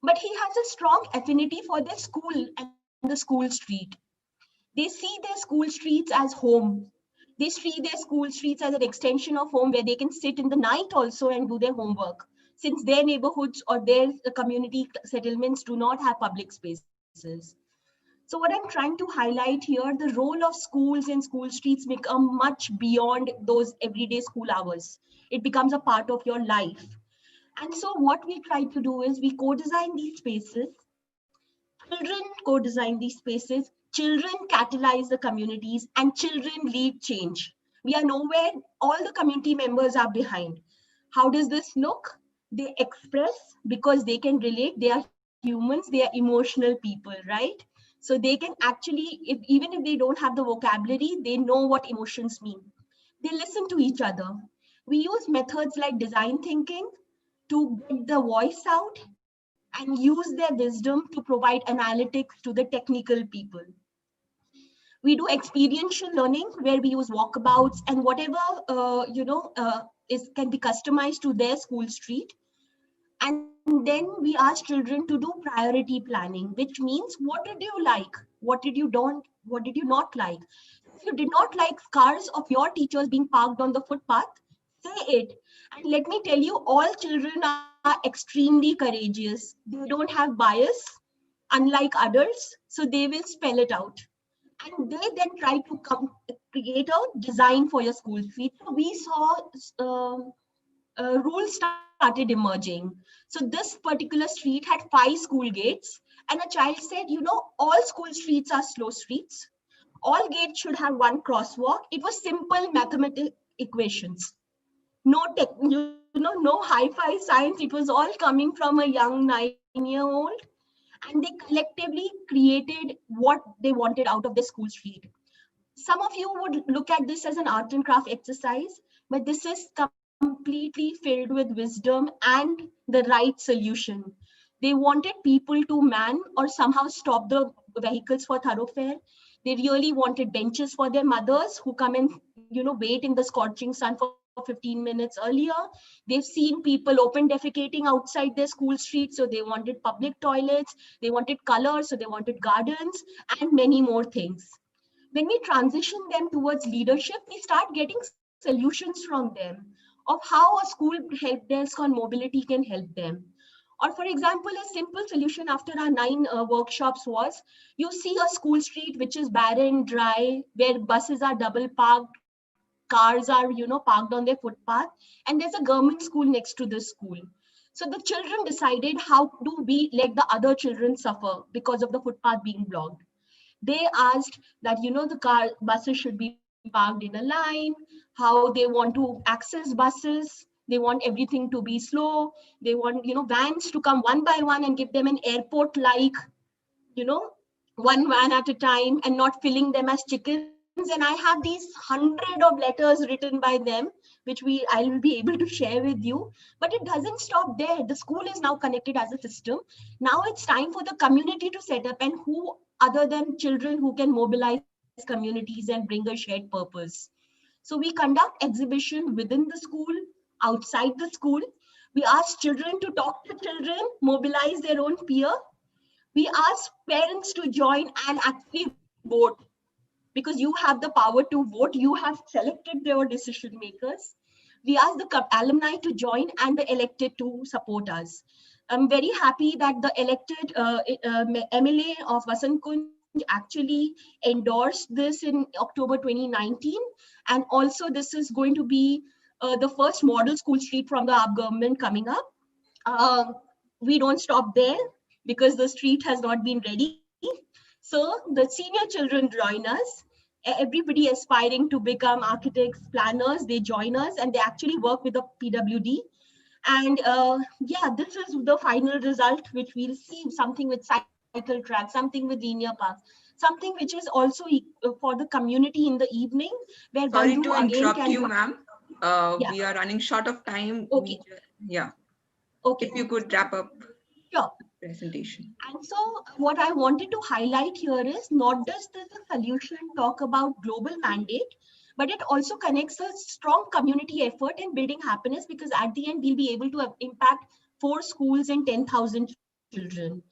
But he has a strong affinity for their school and the school street. They see their school streets as home. They see their school streets as an extension of home, where they can sit in the night also and do their homework, since their neighborhoods or their community settlements do not have public spaces. So what I'm trying to highlight here, the role of schools and school streets become much beyond those everyday school hours. It becomes a part of your life. And so what we try to do is we co-design these spaces, children co-design these spaces, children catalyze the communities, and children lead change. We are nowhere, all the community members are behind. How does this look? They express because they can relate. They are humans, they are emotional people, right? So they can actually, even if they don't have the vocabulary, they know what emotions mean. They listen to each other. We use methods like design thinking to get the voice out and use their wisdom to provide analytics to the technical people. We do experiential learning where we use walkabouts and whatever is can be customized to their school street. And then we ask children to do priority planning, which means what did you like, what did you not like. If you did not like cars of your teachers being parked on the footpath, say it. And let me tell you, all children are extremely courageous. They don't have bias unlike others, so they will spell it out. And they then try to create a design for your school feed. So we saw rules started emerging. So this particular street had 5 school gates, and a child said, all school streets are slow streets. All gates should have one crosswalk. It was simple mathematical equations. No tech, no hi-fi science. It was all coming from a young 9-year-old. And they collectively created what they wanted out of their school street. Some of you would look at this as an art and craft exercise, but this is completely filled with wisdom and the right solution. They wanted people to man or somehow stop the vehicles for thoroughfare. They really wanted benches for their mothers who come and wait in the scorching sun for 15 minutes earlier. They've seen people open defecating outside their school street, so they wanted public toilets. They wanted colors, so they wanted gardens, and many more things. When we transition them towards leadership, we start getting solutions from them of how a school help desk on mobility can help them. Or for example, a simple solution after our 9 workshops was, you see a school street which is barren, dry, where buses are double parked, cars are, parked on their footpath, and there's a government school next to this school. So the children decided, how do we let the other children suffer because of the footpath being blocked? They asked that the buses should be parked in a line, how they want to access buses. They want everything to be slow. They want vans to come one by one and give them an airport like you know one van at a time, and not filling them as chickens. And I have these 100 of letters written by them, which I will be able to share with you. But it doesn't stop there. The school is now connected as a system. Now it's time for the community to set up, and who other than children who can mobilize communities and bring a shared purpose. So we conduct exhibition within the school, outside the school. We ask children to talk to children, mobilize their own peer. We ask parents to join and actually vote, because you have the power to vote. You have selected your decision makers. We ask the alumni to join and the elected to support us. I'm very happy that the elected MLA of Vasant Kunj actually endorsed this in October 2019. And also this is going to be the first model school street from the AAP government coming up. We don't stop there because the street has not been ready. So the senior children join us. Everybody aspiring to become architects, planners, they join us, and they actually work with the PWD. And yeah, this is the final result, which we'll see, something with cycle track, something with linear paths, something which is also for the community in the evening, where Sorry Bandhu to again interrupt can... you, ma'am. Yeah. We are running short of time. Okay. Yeah. Okay. If you could wrap up. Sure. Presentation. And so what I wanted to highlight here is, not just does the solution talk about global mandate, but it also connects a strong community effort in building happiness, because at the end we'll be able to impact 4 schools and 10,000 children.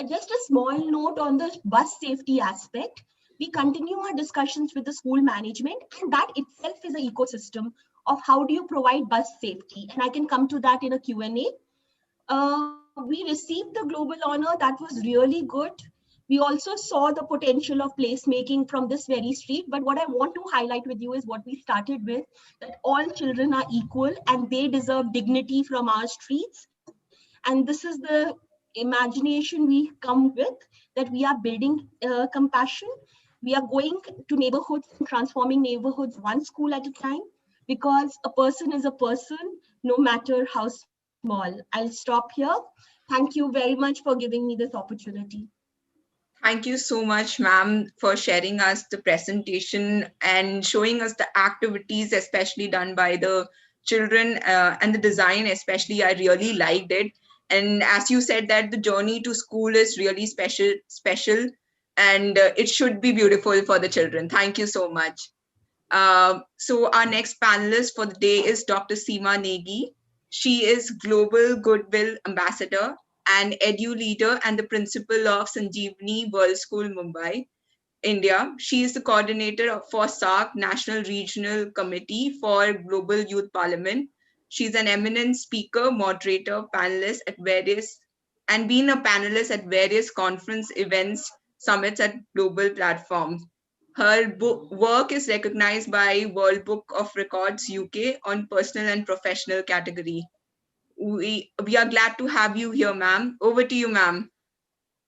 Just a small note on the bus safety aspect. We continue our discussions with the school management, and that itself is an ecosystem of how do you provide bus safety. And I can come to that in a Q&A. We received the global honor. That was really good. We also saw the potential of placemaking from this very street. But what I want to highlight with you is what we started with, that all children are equal and they deserve dignity from our streets. And this is the imagination we come with, that we are building compassion. We are going to neighborhoods and transforming neighborhoods one school at a time, because a person is a person, no matter how small. I'll stop here. Thank you very much for giving me this opportunity. Thank you so much, ma'am, for sharing us the presentation and showing us the activities, especially done by the children, and the design, especially. I really liked it. And as you said, that the journey to school is really special, and it should be beautiful for the children. Thank you so much. So our next panelist for the day is Dr. Seema Negi. She is Global Goodwill Ambassador and Edu Leader and the Principal of Sanjeevani World School, Mumbai, India. She is the coordinator for SARC National Regional Committee for Global Youth Parliament. She's an eminent speaker, moderator, panelist at various, and been a panelist at various conference events, summits at global platforms. Her work is recognized by World Book of Records UK on personal and professional category. We are glad to have you here, ma'am. Over to you, ma'am.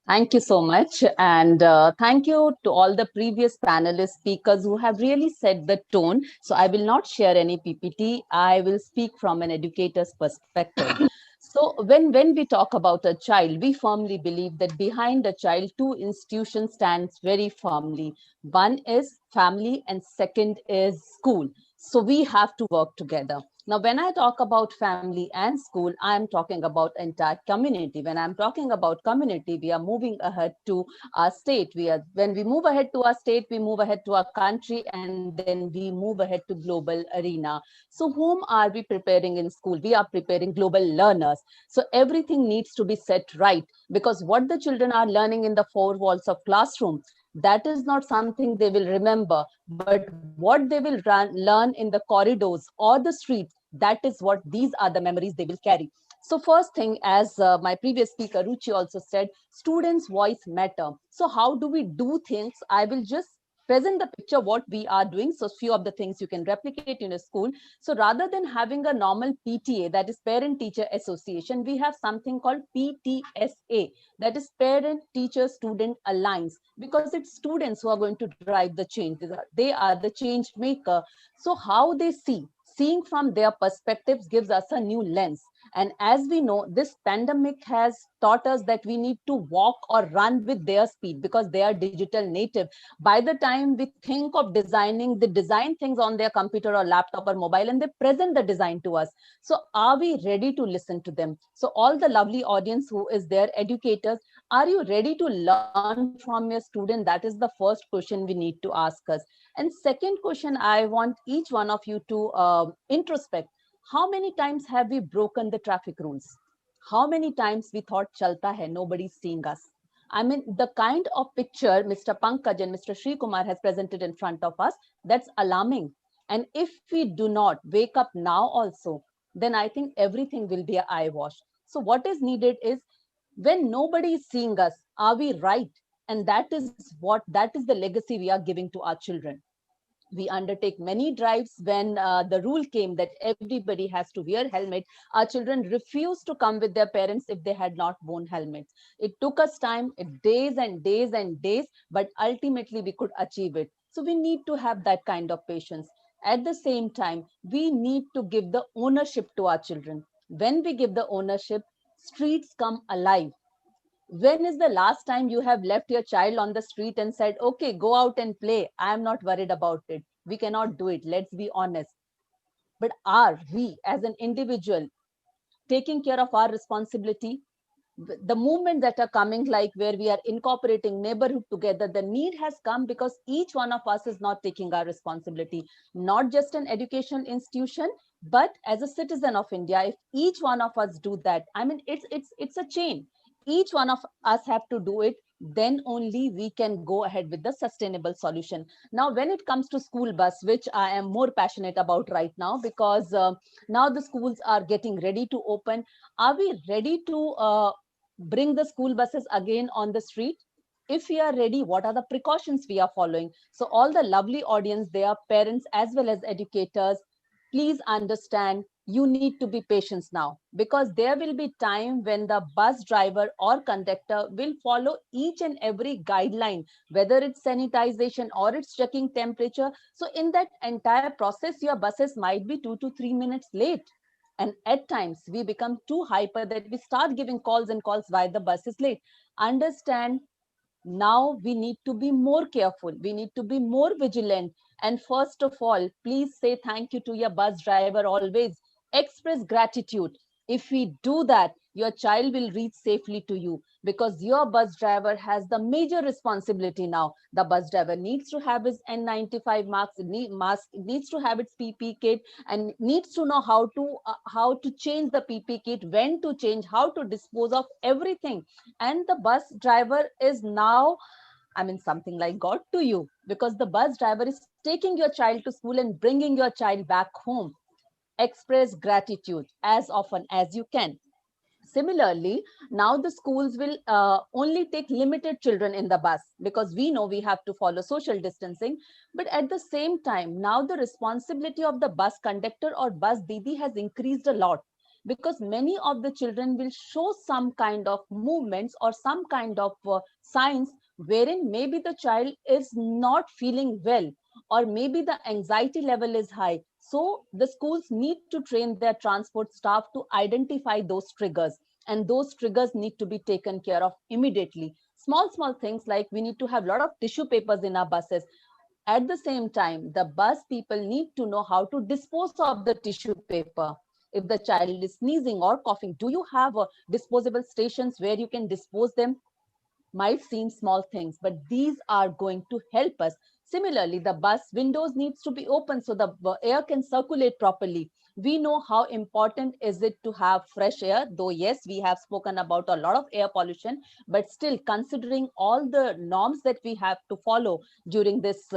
Thank you so much. And thank you to all the previous panelist speakers who have really set the tone. So I will not share any PPT. I will speak from an educator's perspective. So when we talk about a child, we firmly believe that behind a child, two institutions stands very firmly. One is family and second is school. So we have to work together. Now, when I talk about family and school, I'm talking about entire community. When I'm talking about community, we are moving ahead to our state. When we move ahead to our state, we move ahead to our country, and then we move ahead to global arena. So whom are we preparing in school? We are preparing global learners. So everything needs to be set right, because what the children are learning in the four walls of classroom, that is not something they will remember, but what they will learn in the corridors or the streets, that is what these are the memories they will carry. So first thing, as my previous speaker Ruchi also said, students' voice matter. So how do we do things? I will just present the picture what we are doing. So few of the things you can replicate in a school. So rather than having a normal PTA, that is Parent Teacher Association, we have something called PTSA, that is Parent Teacher Student Alliance, because it's students who are going to drive the change. They are the change maker. So how they seeing from their perspectives gives us a new lens. And as we know, this pandemic has taught us that we need to walk or run with their speed, because they are digital native. By the time we think of designing, they design things on their computer or laptop or mobile, and they present the design to us. So are we ready to listen to them? So all the lovely audience who is there, educators, are you ready to learn from your student? That is the first question we need to ask us. And second question, I want each one of you to introspect. How many times have we broken the traffic rules? How many times we thought chalta hai, nobody's seeing us? I mean, the kind of picture Mr. Pankaj and Mr. Sri Kumar has presented in front of us, that's alarming. And if we do not wake up now also, then I think everything will be an eyewash. So what is needed is, when nobody is seeing us, are we right? And that is the legacy we are giving to our children. We undertake many drives. When the rule came that everybody has to wear helmet, our children refused to come with their parents if they had not worn helmets. It took us time, days and days and days, but ultimately we could achieve it. So we need to have that kind of patience. At the same time, we need to give the ownership to our children. When we give the ownership, streets come alive. When is the last time you have left your child on the street and said, okay, go out and play, I am not worried about it? We cannot do it, let's be honest. But are we as an individual taking care of our responsibility? The movement that are coming, like where we are incorporating neighborhood together, the need has come because each one of us is not taking our responsibility, not just an education institution, but as a citizen of India. If each one of us do that, I mean, it's a chain. Each one of us have to do it, then only we can go ahead with the sustainable solution. Now, when it comes to school bus, which I am more passionate about right now, because now the schools are getting ready to open. Are we ready to bring the school buses again on the street? If we are ready, what are the precautions we are following? So all the lovely audience, they are parents as well as educators, please understand, you need to be patient now, because there will be time when the bus driver or conductor will follow each and every guideline, whether it's sanitization or it's checking temperature. So in that entire process, your buses might be 2 to 3 minutes late. And at times we become too hyper that we start giving calls and calls why the bus is late. Understand, now we need to be more careful, we need to be more vigilant. And first of all, please say thank you to your bus driver always. Express gratitude. If we do that, your child will reach safely to you, because your bus driver has the major responsibility now. The bus driver needs to have his N95 mask, needs to have its PP kit, and needs to know how to change the PP kit, when to change, how to dispose of everything. And the bus driver is now, I mean, something like God to you, because the bus driver is taking your child to school and bringing your child back home. Express gratitude as often as you can. Similarly, now the schools will only take limited children in the bus, because we know we have to follow social distancing. But at the same time, now the responsibility of the bus conductor or bus didi has increased a lot, because many of the children will show some kind of movements or some kind of signs wherein maybe the child is not feeling well, or maybe the anxiety level is high. So the schools need to train their transport staff to identify those triggers, and those triggers need to be taken care of immediately. Small things like we need to have a lot of tissue papers in our buses. At the same time, the bus people need to know how to dispose of the tissue paper. If the child is sneezing or coughing, do you have disposable stations where you can dispose them? Might seem small things, but these are going to help us. Similarly, the bus windows needs to be open so the air can circulate properly. We know how important is it to have fresh air, though yes, we have spoken about a lot of air pollution, but still, considering all the norms that we have to follow during this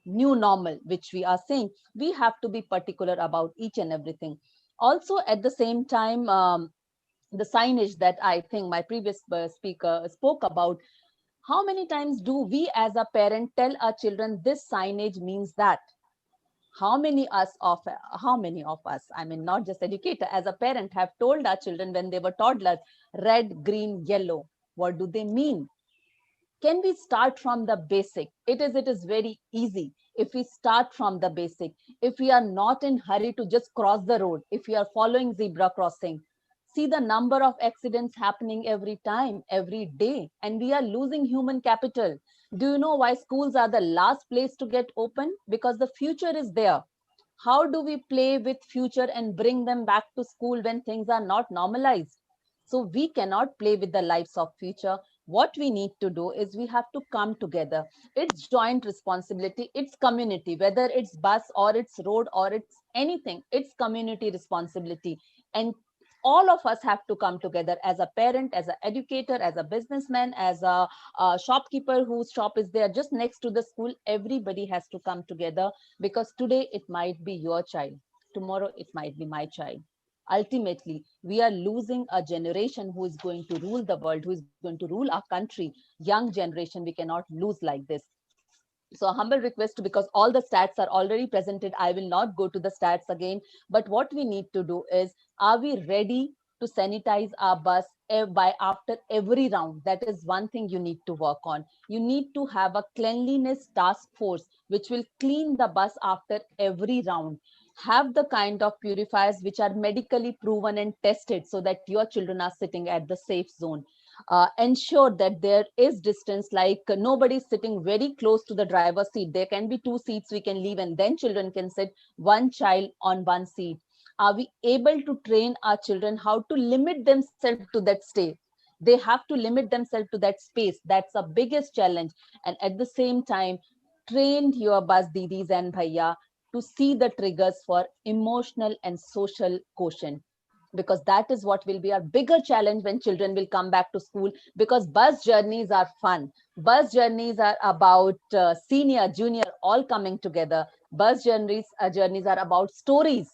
new normal, which we are saying, we have to be particular about each and everything. Also, at the same time, the signage that I think my previous speaker spoke about, how many times do we as a parent tell our children this signage means that? How many of us, I mean, not just educator, as a parent, have told our children when they were toddlers, red, green, yellow, what do they mean? Can we start from the basic? It is very easy. If we start from the basic, if we are not in hurry to just cross the road, if we are following zebra crossing, see the number of accidents happening every time, every day, and we are losing human capital. Do you know why schools are the last place to get open? Because the future is there. How do we play with future and bring them back to school when things are not normalized? So we cannot play with the lives of future. What we need to do is we have to come together. It's joint responsibility. It's community, whether it's bus or it's road or it's anything, it's community responsibility. And all of us have to come together, as a parent, as an educator, as a businessman, as a shopkeeper whose shop is there just next to the school. Everybody has to come together, because today it might be your child, tomorrow it might be my child. Ultimately, we are losing a generation who is going to rule the world, who is going to rule our country. Young generation, we cannot lose like this. So a humble request, because all the stats are already presented, I will not go to the stats again. But what we need to do is, are we ready to sanitize our bus by after every round? That is one thing you need to work on. You need to have a cleanliness task force which will clean the bus after every round. Have the kind of purifiers which are medically proven and tested, so that your children are sitting at the safe zone. Ensure that there is distance, like nobody sitting very close to the driver's seat. There can be 2 seats we can leave, and then children can sit, one child on one seat. Are we able to train our children how to limit themselves to that state? They have to limit themselves to that space. That's the biggest challenge. And at the same time, train your bus didis and bhaiya to see the triggers for emotional and social quotient, because that is what will be our bigger challenge when children will come back to school. Because bus journeys are fun. Bus journeys are about senior, junior, all coming together. Bus journeys are about stories.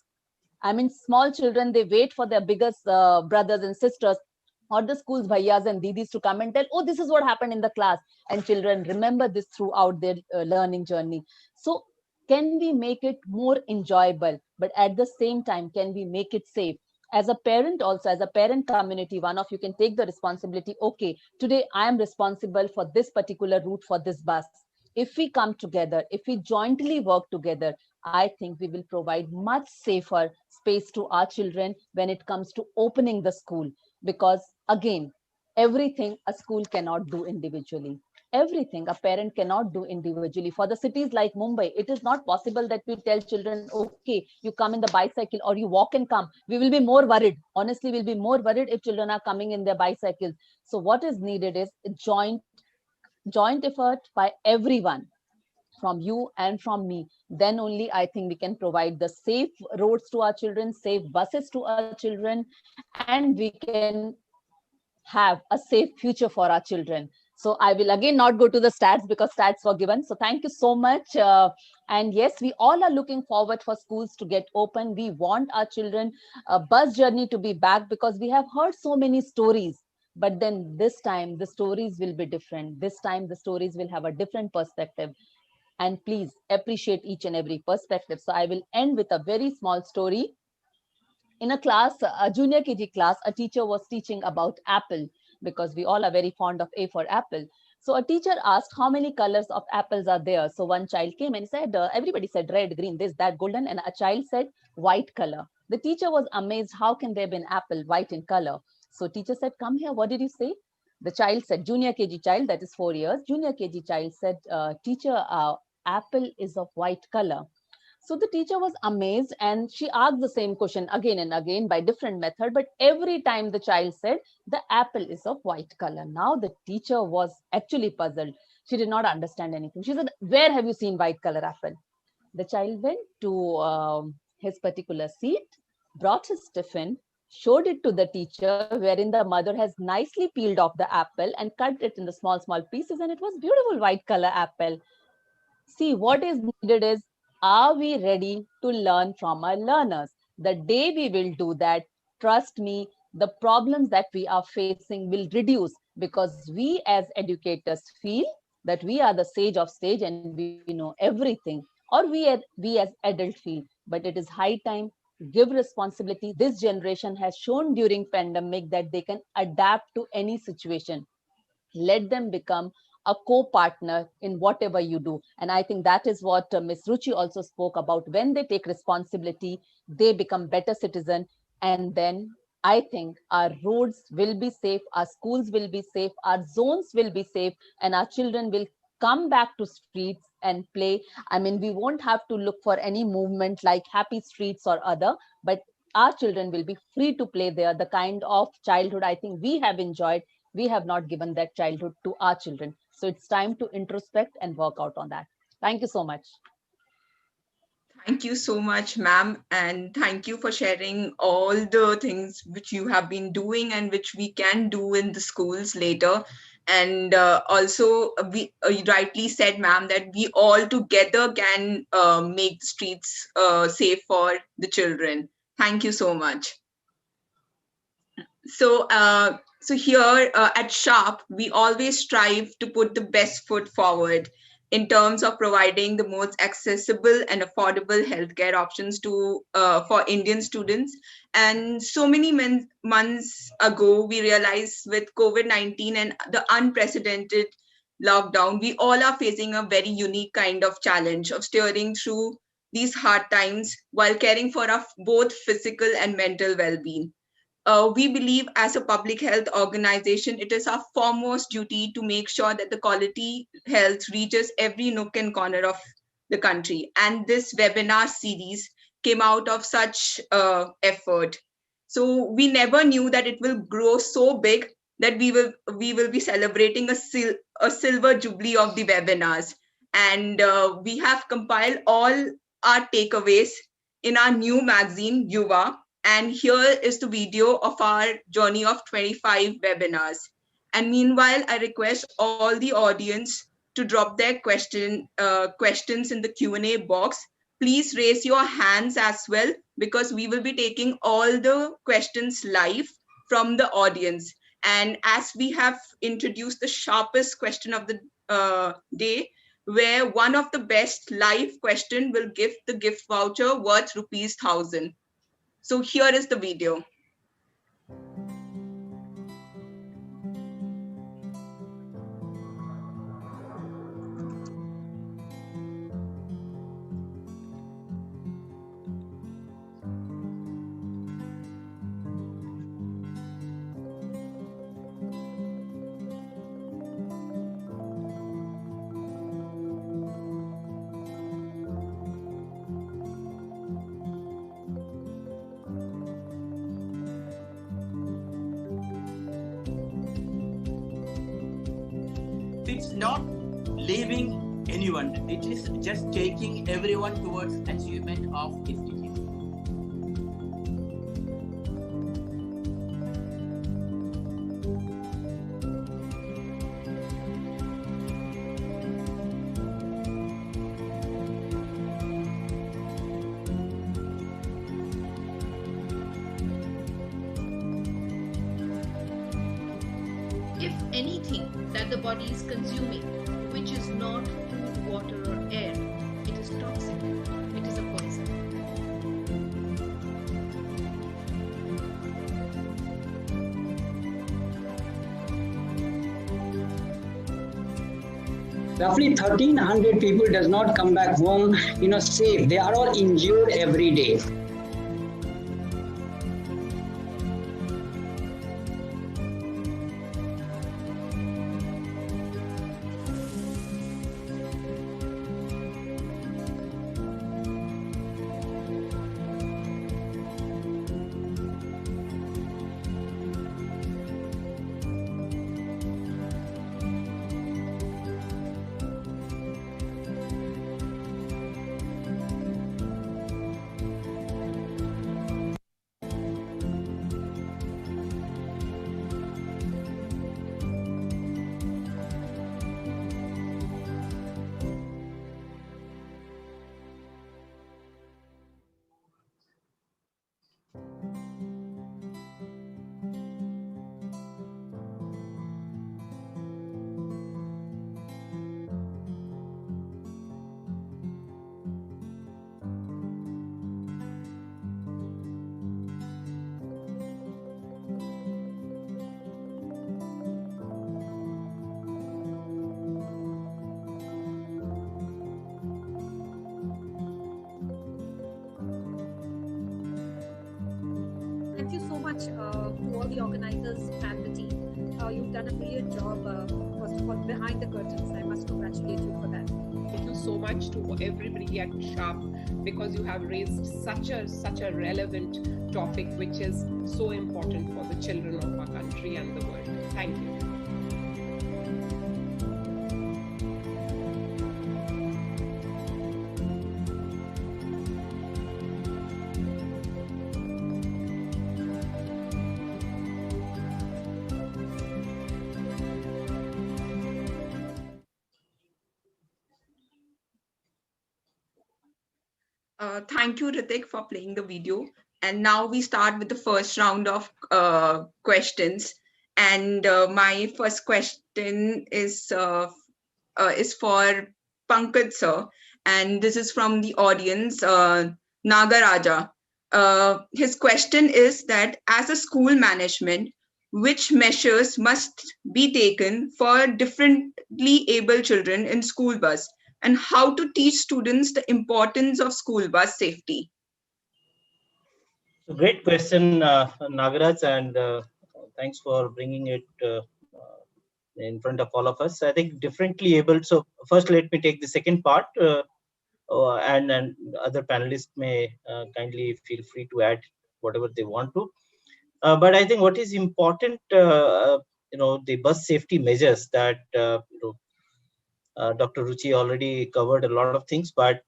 I mean, small children, they wait for their biggest brothers and sisters or the school's bhaiyas and didis to come and tell, oh, this is what happened in the class. And children remember this throughout their learning journey. So can we make it more enjoyable, but at the same time, can we make it safe? As a parent also, as a parent community, one of you can take the responsibility. Okay, today I am responsible for this particular route for this bus. If we come together, if we jointly work together, I think we will provide much safer space to our children when it comes to opening the school. Because again, everything a school cannot do individually. Everything a parent cannot do individually. For the cities like Mumbai, it is not possible that we tell children, okay, you come in the bicycle or you walk and come. We will be more worried. Honestly, we'll be more worried if children are coming in their bicycles. So what is needed is a joint effort by everyone, from you and from me. Then only I think we can provide the safe roads to our children, safe buses to our children, and we can have a safe future for our children. So I will again not go to the stats because stats were given. So thank you so much. And yes, we all are looking forward for schools to get open. We want our children bus journey to be back, because we have heard so many stories. But then this time the stories will be different. This time the stories will have a different perspective. And please appreciate each and every perspective. So I will end with a very small story. In a class, a junior KG class, a teacher was teaching about apple, because we all are very fond of A for apple. So a teacher asked how many colors of apples are there. So one child came and said, everybody said red, green, this, that, golden, and a child said white color. The teacher was amazed, how can there be an apple white in color? So teacher said, come here, what did you say? The child said, junior KG child, that is 4 years, junior KG child said, teacher, apple is of white color. So the teacher was amazed, and she asked the same question again and again by different method. But every time the child said the apple is of white color. Now the teacher was actually puzzled. She did not understand anything. She said, where have you seen white color apple? The child went to his particular seat, brought his tiffin, showed it to the teacher, wherein the mother has nicely peeled off the apple and cut it in the small, small pieces. And it was beautiful white color apple. See, what is needed is, are we ready to learn from our learners? The day we will do that, trust me, the problems that we are facing will reduce, because we as educators feel that we are the sage of stage and we know everything, or we as adult feel. But it is high time, give responsibility. This generation has shown during pandemic that they can adapt to any situation. Let them become a co-partner in whatever you do. And I think that is what Ms. Ruchi also spoke about. When they take responsibility, they become better citizen. And then I think our roads will be safe, our schools will be safe, our zones will be safe, and our children will come back to streets and play. I mean, we won't have to look for any movement like happy streets or other, but our children will be free to play there. The kind of childhood I think we have enjoyed, we have not given that childhood to our children. So it's time to introspect and work out on that. Thank you so much. Thank you so much, ma'am. And thank you for sharing all the things which you have been doing and which we can do in the schools later. And also, you rightly said, ma'am, that we all together can make the streets safe for the children. Thank you so much. So, so here at Sharp, we always strive to put the best foot forward in terms of providing the most accessible and affordable healthcare options to for Indian students. And so many months ago, we realized with COVID-19 and the unprecedented lockdown, we all are facing a very unique kind of challenge of steering through these hard times while caring for our both physical and mental well-being. We believe as a public health organization, it is our foremost duty to make sure that the quality health reaches every nook and corner of the country. And this webinar series came out of such effort. So we never knew that it will grow so big that we will be celebrating a silver jubilee of the webinars. And we have compiled all our takeaways in our new magazine, Yuva. And here is the video of our journey of 25 webinars. And meanwhile, I request all the audience to drop their questions in the Q&A box. Please raise your hands as well, because we will be taking all the questions live from the audience. And as we have introduced the sharpest question of the day, where one of the best live question will give the gift voucher worth ₹1,000. So here is the video. It's not leaving anyone. It is just taking everyone towards achievement of SDGs. If anything that the body is consuming, which is not food, water, or air, it is toxic. It is a poison. Roughly 1,300 people does not come back home, safe. They are all injured every day. Thank you so much to all the organizers and the team. You've done a brilliant job, first of all, behind the curtains. I must congratulate you for that. Thank you so much to everybody at SHARP, because you have raised such a relevant topic, which is so important for the children of our country and the world. Thank you. Thank you, Ritik, for playing the video. And now we start with the first round of questions. And my first question is for Pankaj sir, and this is from the audience, Nagaraja. His question is that as a school management, which measures must be taken for differently able children in school bus, and how to teach students the importance of school bus safety? So great question, Nagaraj, and thanks for bringing it in front of all of us. I think differently able. So first, let me take the second part, and other panelists may kindly feel free to add whatever they want to. But I think what is important, the bus safety measures that Dr. Ruchi already covered a lot of things, but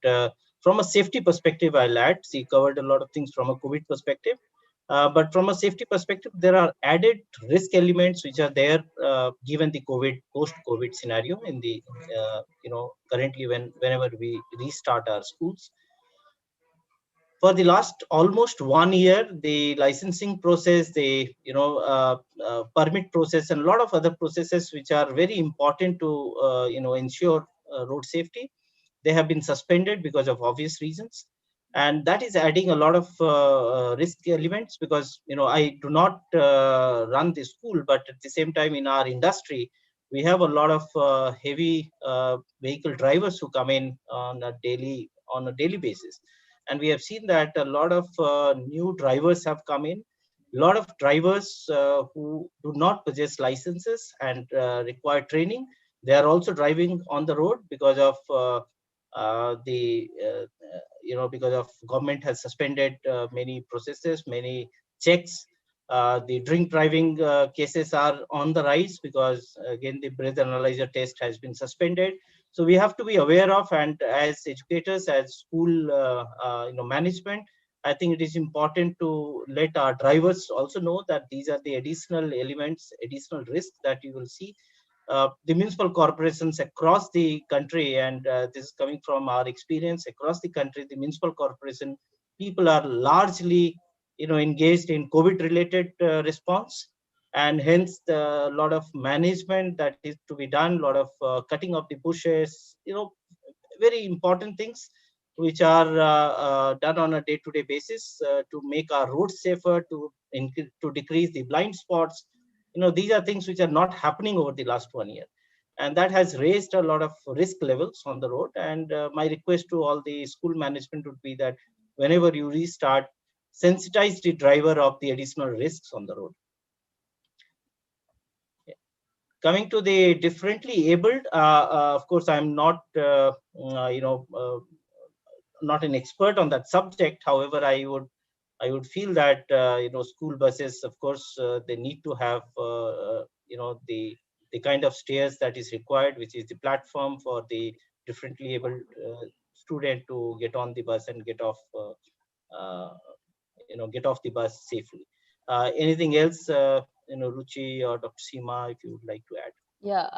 from a safety perspective, I'll add, she covered a lot of things from a COVID perspective. But from a safety perspective, there are added risk elements which are there given the post-COVID scenario in the, currently whenever we restart our schools. For the last almost 1 year, the licensing process, the permit process, and a lot of other processes which are very important to ensure road safety, they have been suspended because of obvious reasons, and that is adding a lot of risk elements, because I do not run the school, but at the same time in our industry we have a lot of heavy vehicle drivers who come in on a daily basis, and we have seen that a lot of new drivers have come in. A lot of drivers who do not possess licenses and require training, they are also driving on the road because of because of government has suspended many processes, many checks. The drink driving cases are on the rise because again the breath analyzer test has been suspended. So we have to be aware of, and as educators, as school management, I think it is important to let our drivers also know that these are the additional elements, additional risks that you will see. The municipal corporations across the country, and this is coming from our experience across the country, the municipal corporation people are largely engaged in COVID related response, and hence a lot of management that is to be done, a lot of cutting of the bushes, very important things which are done on a day-to-day basis to make our roads safer, to decrease the blind spots. These are things which are not happening over the last 1 year, and that has raised a lot of risk levels on the road. And my request to all the school management would be that whenever you restart, sensitize the driver of the additional risks on the road. Coming to the differently abled, of course I'm not not an expert on that subject. However, I would feel that school buses, of course, they need to have the kind of stairs that is required, which is the platform for the differently abled student to get on the bus and get off get off the bus safely. Anything else, Ruchi or Dr. Seema, if you would like to add? Yeah,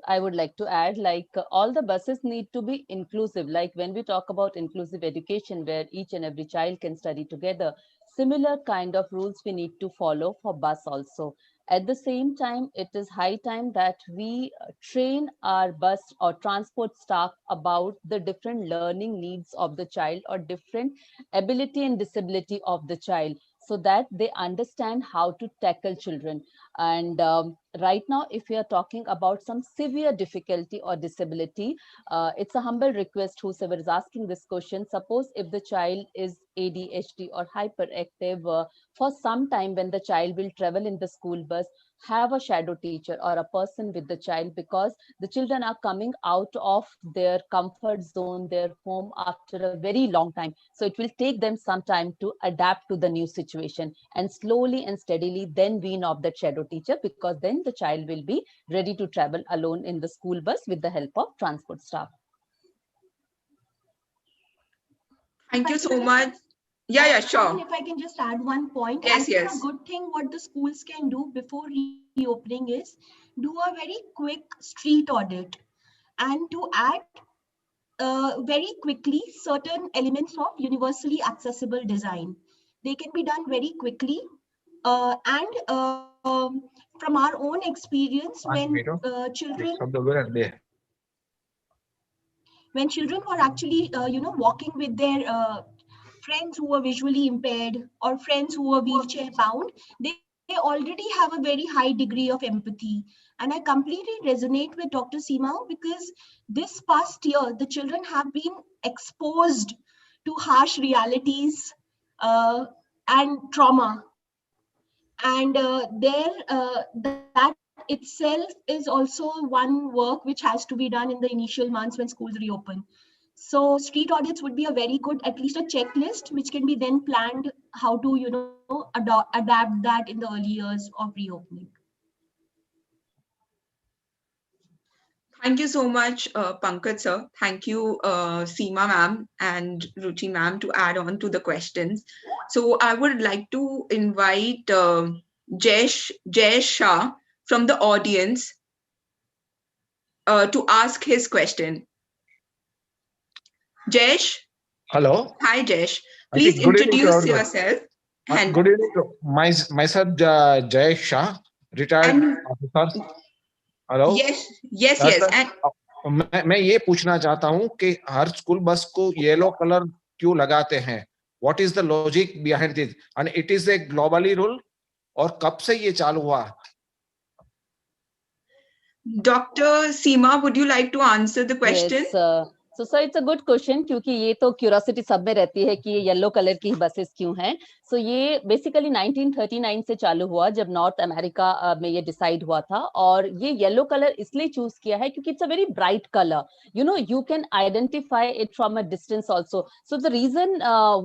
I would like to add, like all the buses need to be inclusive. Like when we talk about inclusive education, where each and every child can study together, similar kind of rules we need to follow for bus also. At the same time, it is high time that we train our bus or transport staff about the different learning needs of the child or different ability and disability of the child, so that they understand how to tackle children. And right now, if we are talking about some severe difficulty or disability, it's a humble request, whosoever is asking this question. Suppose if the child is ADHD or hyperactive, for some time when the child will travel in the school bus, have a shadow teacher or a person with the child, because the children are coming out of their comfort zone, their home, after a very long time. So it will take them some time to adapt to the new situation, and slowly and steadily then wean off that shadow teacher, because then the child will be ready to travel alone in the school bus with the help of transport staff. Thank you so much. Yeah, sure. If I can just add one point, Yes, I think yes. a good thing what the schools can do before reopening is do a very quick street audit, and to add very quickly certain elements of universally accessible design. They can be done very quickly, and from our own experience, when children were actually walking with their friends who were visually impaired or friends who were wheelchair bound, they already have a very high degree of empathy. And I completely resonate with Dr. Seema, because this past year the children have been exposed to harsh realities and trauma, and that itself is also one work which has to be done in the initial months when schools reopen. So street audits would be a very good, at least a checklist, which can be then planned how to adapt that in the early years of reopening. Thank you so much, Pankaj sir. Thank you, Seema ma'am and Ruchi ma'am, to add on to the questions. So I would like to invite Jay Shah from the audience to ask his question. Jesh? Hello. Hi, Jesh. Please introduce yourself. Good evening. Myself Jay Shah, retired officer. Hello yes and मैं ये पूछना चाहता हूँ कि हर school bus को yellow colour क्यों लगाते हैं? What is the logic behind this and it is a globally rule और कब से ये चालू हुआ? Dr. Seema, would you like to answer the question? Yes, so sir, it's a good question क्योंकि ये तो क्यूरियोसिटी सब में रहती है कि ये येलो कलर की बसेस क्यों हैं. So ये बेसिकली 1939 से चालू हुआ जब नॉर्थ अमेरिका में ये डिसाइड हुआ था और ये येलो कलर इसलिए चूज किया है क्योंकि it's a very bright colour. You know, you can identify it from a distance also. So the reason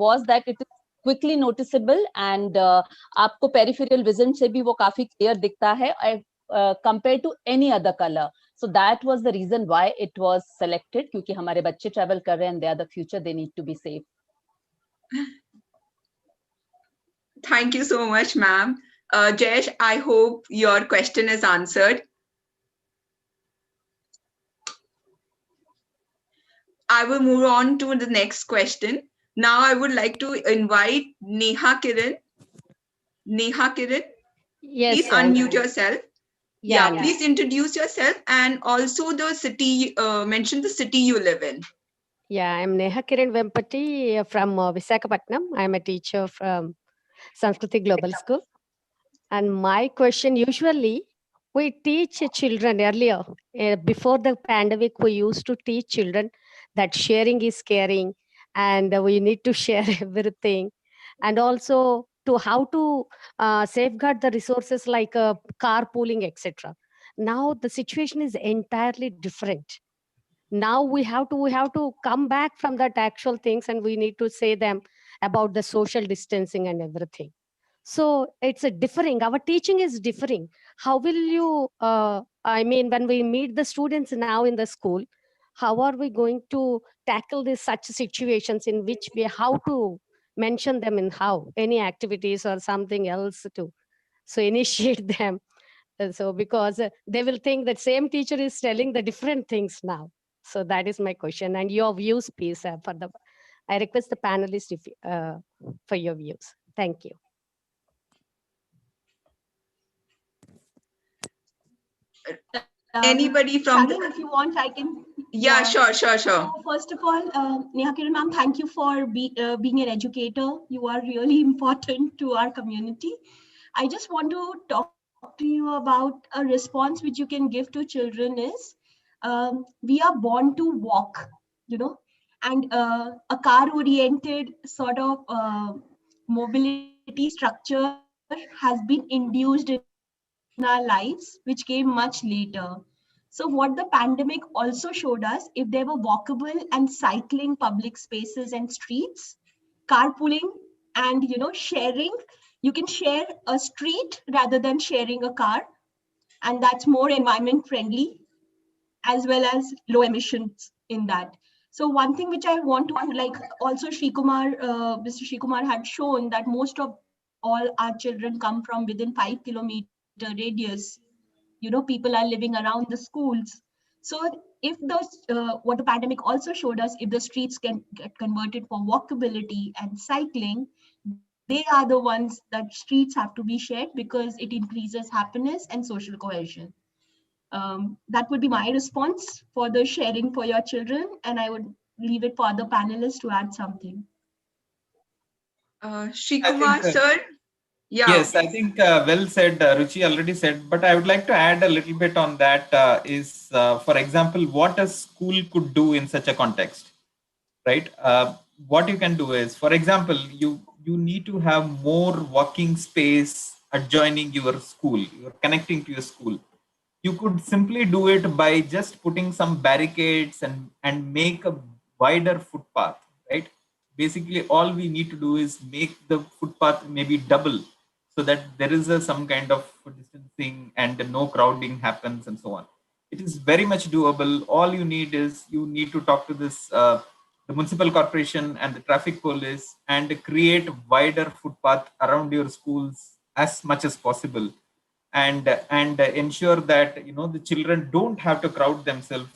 was that it is quickly noticeable and आपको peripheral vision से भी वो काफी clear दिखता है compared to any other color. So that was the reason why it was selected क्योंकि हमारे बच्चे travel कर रहे हैं and they are the future, they need to be safe. Thank you so much, ma'am. Jayesh, I hope your question is answered. I will move on to the next question. Now I would like to invite Neha Kiran. Neha Kiran, yes, please unmute yourself. Yeah. Please introduce yourself and also the city, mention the city you live in. Yeah, I'm Neha Kiran Vempati from Visakhapatnam. I'm a teacher from Sanskriti Global School. And my question, usually we teach children earlier, before the pandemic, we used to teach children that sharing is caring and we need to share everything. And also to how to safeguard the resources like carpooling, etc. Now the situation is entirely different. Now we have to come back from that actual things and we need to say them about the social distancing and everything. So it's a differing, our teaching is differing. How will you I mean, when we meet the students now in the school, how are we going to tackle this such situations in which we how to mention them in how any activities or something else to so initiate them. So because they will think that same teacher is telling the different things now. So that is my question and your views, please. I request the panelists if, for your views. Thank you. Anybody from Shannon, if you want, I can. Yeah, sure. So first of all, Neha Kiran ma'am, thank you for being an educator. You are really important to our community. I just want to talk to you about a response which you can give to children is, we are born to walk, you know, and a car-oriented sort of mobility structure has been induced in our lives, which came much later. So what the pandemic also showed us, if there were walkable and cycling public spaces and streets, carpooling and sharing, you can share a street rather than sharing a car, and that's more environment friendly as well as low emissions in that. So one thing which I want to like also Mr. Sri Kumar had shown that most of all our children come from within 5-kilometer radius. People are living around the schools. So if those what the pandemic also showed us, if the streets can get converted for walkability and cycling, they are the ones that streets have to be shared because it increases happiness and social cohesion. That would be my response for the sharing for your children, and I would leave it for other panelists to add something. Sri Kumar, sir. Yeah. Yes, I think well said. Ruchi already said, but I would like to add a little bit on that. For example, what a school could do in such a context, right? What you can do is, for example, you need to have more walking space adjoining your school. You're connecting to your school. You could simply do it by just putting some barricades and make a wider footpath, right? Basically, all we need to do is make the footpath maybe double so that there is some kind of distancing and no crowding happens and so on. It is very much doable. All you need to talk to this the municipal corporation and the traffic police and create wider footpath around your schools as much as possible, and ensure that the children don't have to crowd themselves,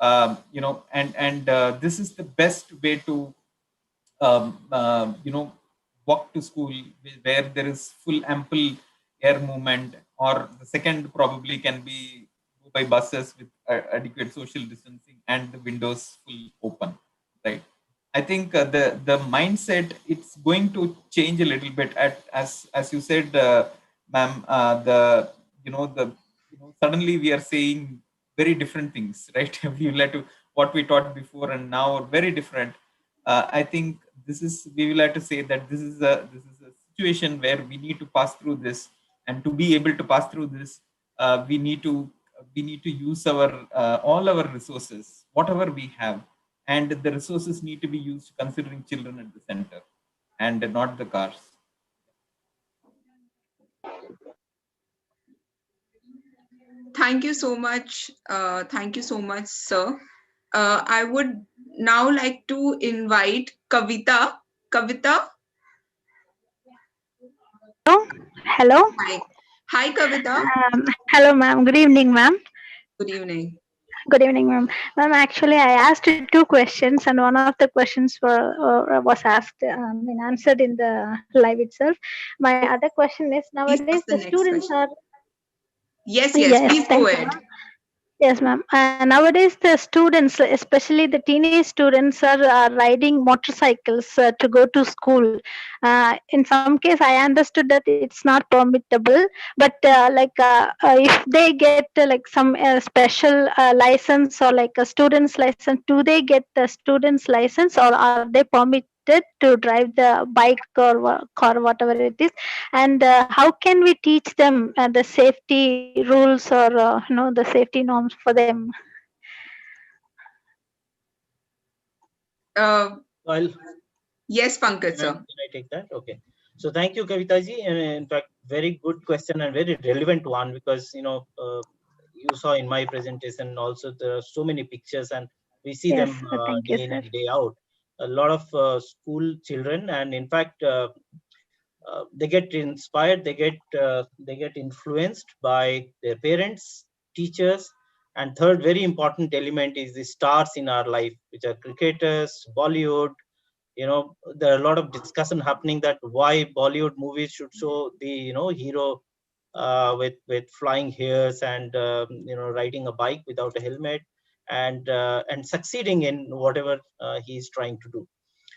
and this is the best way to walk to school where there is full ample air movement, or the second probably can be by buses with adequate social distancing and the windows full open, right? I think the mindset, it's going to change a little bit as you said, ma'am. The suddenly we are saying very different things, right? We will have to what we taught before and now are very different. I think we will have to say that this is a situation where we need to pass through this, and to be able to pass through this, we need to use our all our resources, whatever we have, and the resources need to be used considering children at the center and not the cars. Thank you so much. Thank you so much, sir. I would now like to invite Kavita. Kavita. Hello. Hi. Hi, Kavita. Hello, ma'am. Good evening, ma'am. Good evening. Good evening, ma'am. Ma'am, actually, I asked two questions, and one of the questions was asked, answered in the live itself. My other question is, Please nowadays ask the the next students question. are. Yes, Yes, please go thank you, ahead. ma'am. Yes, ma'am. Nowadays, the students, especially the teenage students, are riding motorcycles to go to school. In some case, I understood that it's not permittable, but if they get like some special license or like a student's license, do they get the student's license, or are they permitted to drive the bike or car, whatever it is? And how can we teach them the safety rules or the safety norms for them? Well, yes, Pankaj sir. Can I take that? Okay. So thank you, Kavitaji. And in fact, very good question and very relevant one, because you saw in my presentation also there are so many pictures and we see Yes, them thank day you, in sir. and day out. A lot of school children, and in fact, they get inspired, they get influenced by their parents, teachers, and third very important element is the stars in our life, which are cricketers, Bollywood. There are a lot of discussion happening that why Bollywood movies should show the hero with flying hairs and riding a bike without a helmet, and succeeding in whatever he is trying to do.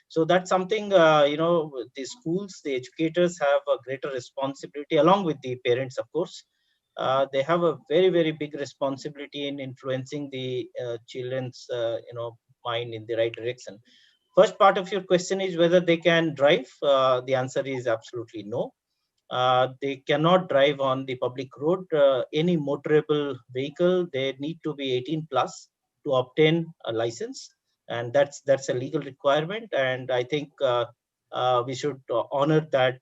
So that's something the schools, the educators have a greater responsibility, along with the parents, of course. They have a very, very big responsibility in influencing the children's mind in the right direction. First part of your question is whether they can drive. The answer is absolutely no. They cannot drive on the public road. Any motorable vehicle, they need to be 18 plus to obtain a license, and that's a legal requirement. And I think we should honor that.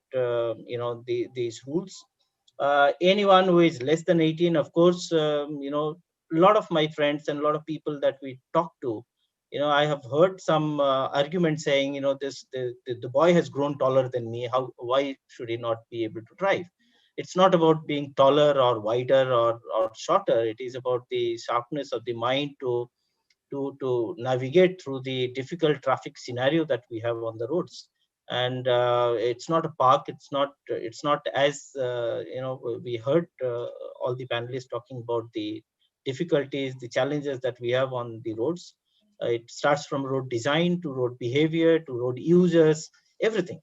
These rules. Anyone who is less than 18, of course, a lot of my friends and a lot of people that we talk to, I have heard some argument saying, the boy has grown taller than me. Why should he not be able to drive? It's not about being taller or wider or shorter. It is about the sharpness of the mind to navigate through the difficult traffic scenario that we have on the roads. And it's not a park. It's not as we heard all the panelists talking about the difficulties, the challenges that we have on the roads. It starts from road design to road behavior to road users, everything.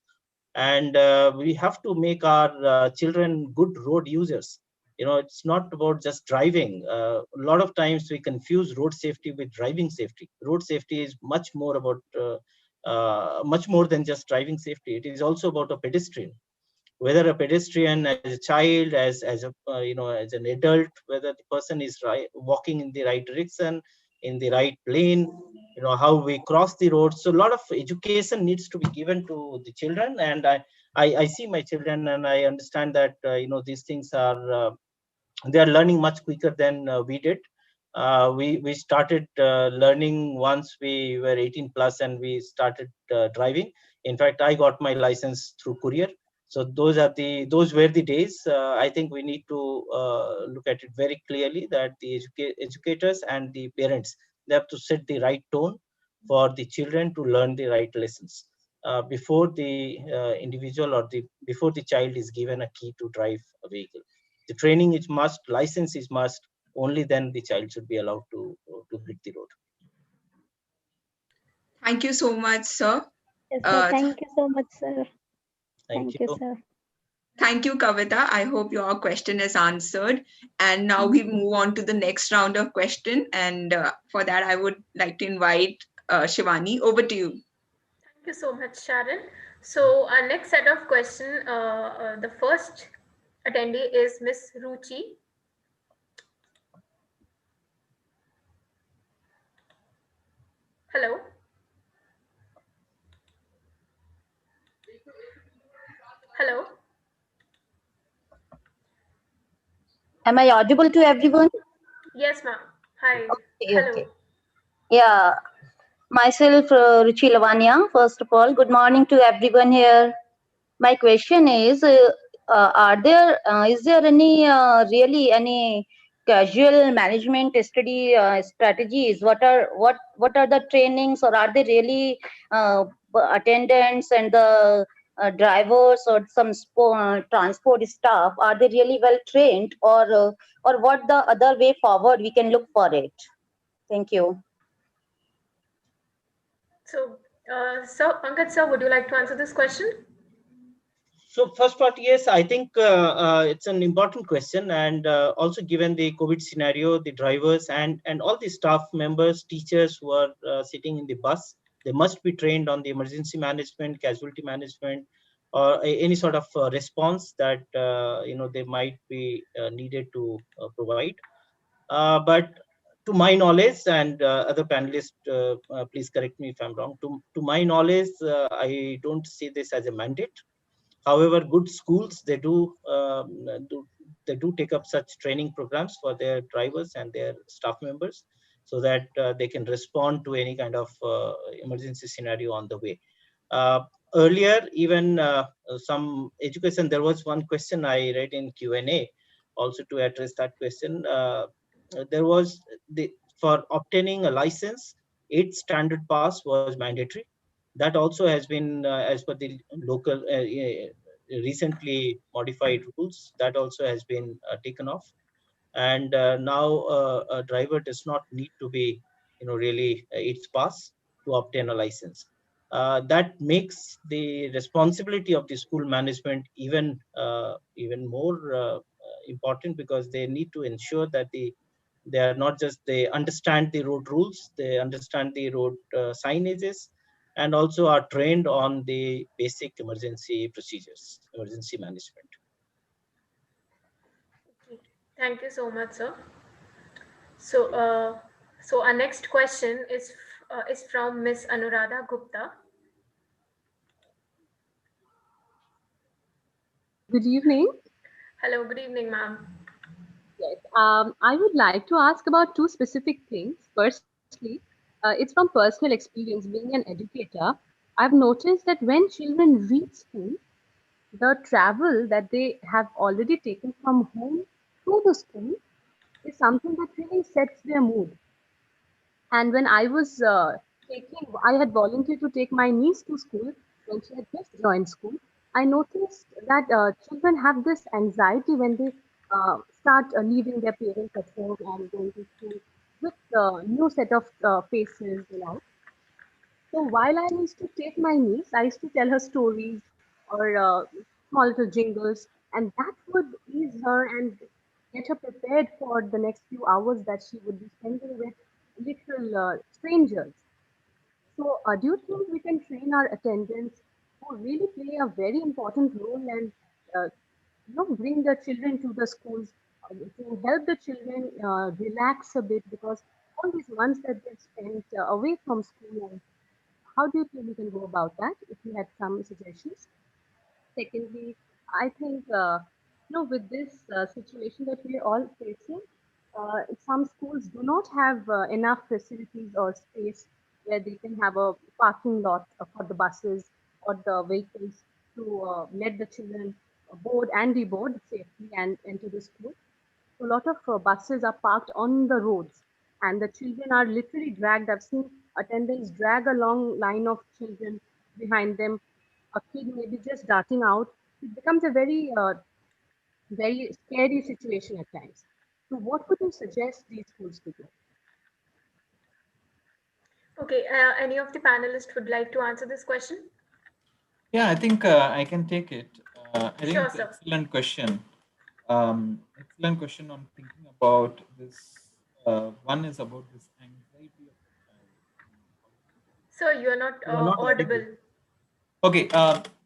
And we have to make our children good road users. It's not about just driving. A lot of times we confuse road safety with driving safety. Road safety is much more about much more than just driving safety. It is also about a pedestrian, whether a pedestrian as a child, as an adult, whether the person is walking in the right direction, in the right lane, how we cross the road. So a lot of education needs to be given to the children, and I see my children and I understand that these things are they are learning much quicker than we did. We started learning once we were 18 plus, and we started driving. In fact, I got my license through courier. So those were the days. I think we need to look at it very clearly that the educators and the parents, they have to set the right tone for the children to learn the right lessons. before the individual or before the child is given a key to drive a vehicle. The training is must, license is must. Only then the child should be allowed to hit the road. Thank you so much, sir. Yes, sir. Thank you so much, sir. Thank Thank you, sir. Thank you, Kavita. I hope your question is answered. And now we move on to the next round of question. And for that, I would like to invite Shivani. Over to you. Thank you so much, Sharon. So our next set of question, the first attendee is Miss Ruchi. Hello. Hello. Am I audible to everyone? Yes, ma'am. Hi. Okay, Hello. okay. Yeah, myself, Ruchi Lavanya. First of all, good morning to everyone here. My question is, is there any really any casual management study strategies? What are the trainings, or are they really attendants and the drivers or some transport staff? Are they really well trained, or what the other way forward we can look for it? Thank you. So, sir, Pankaj sir, would you like to answer this question? So first part, yes, I think it's an important question, and also given the COVID scenario, the drivers and all the staff members, teachers who are sitting in the bus, they must be trained on the emergency management, casualty management, or any sort of response that they might be needed to provide. But to my knowledge, and other panelists, please correct me if I'm wrong. To my knowledge, I don't see this as a mandate. However, good schools, they do take up such training programs for their drivers and their staff members, so that they can respond to any kind of emergency scenario on the way. Earlier, even some education, there was one question I read in Q&A also to address that question. There was for obtaining a license, 8th standard pass was mandatory. That also has been, as per the local recently modified rules, that also has been taken off. And now a driver does not need to be really its pass to obtain a license. That makes the responsibility of the school management even more important, because they need to ensure that they are not just, they understand the road rules, they understand the road signages, and also are trained on the basic emergency procedures, emergency management. Thank you so much, sir. So, so our next question is from Miss Anuradha Gupta. Good evening. Hello, good evening, ma'am. Yes, I would like to ask about two specific things. Firstly, it's from personal experience. Being an educator, I've noticed that when children reach school, the travel that they have already taken from home to the school is something that really sets their mood. And when I was I had volunteered to take my niece to school when she had just joined school. I noticed that children have this anxiety when they start leaving their parents at home and going to school with a new set of faces, you know. So while I used to take my niece, I used to tell her stories or small little jingles, and that would ease her and get her prepared for the next few hours that she would be spending with little strangers. So, do you think we can train our attendants who really play a very important role and bring the children to the schools to help the children relax a bit, because all these months that they've spent away from school, and how do you think we can go about that? If you had some suggestions. Secondly, I think with this situation that we are all facing, some schools do not have enough facilities or space where they can have a parking lot for the buses or the vehicles to let the children board and deboard safely and enter the school. So a lot of buses are parked on the roads, and the children are literally dragged. I've seen attendants drag a long line of children behind them. A kid may be just darting out. It becomes a very scary situation at times. So what would you suggest these schools to do? Okay, any of the panelists would like to answer this question? Yeah, I think I can take it. I think Sure, it's an sir. excellent question. Excellent question on thinking about this. One is about this anxiety of the child. Sir, you are not You are not audible. audible. Okay,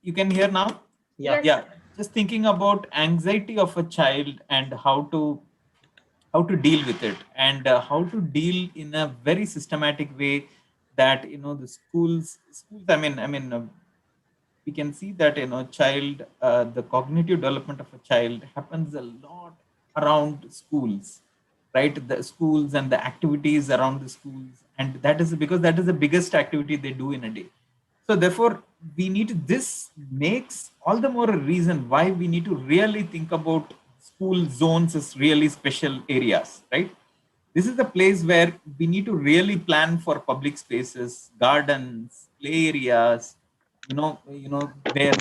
you can hear now? Yeah. Yes, Yeah, sir. just thinking about anxiety of a child and how to deal with it, and how to deal in a very systematic way that the schools. I mean, we can see that child the cognitive development of a child happens a lot around schools, right? The schools and the activities around the schools, and that is because that is the biggest activity they do in a day. So therefore we need this makes all the more a reason why we need to really think about school zones as really special areas, right? This is the place where we need to really plan for public spaces, gardens, play areas, where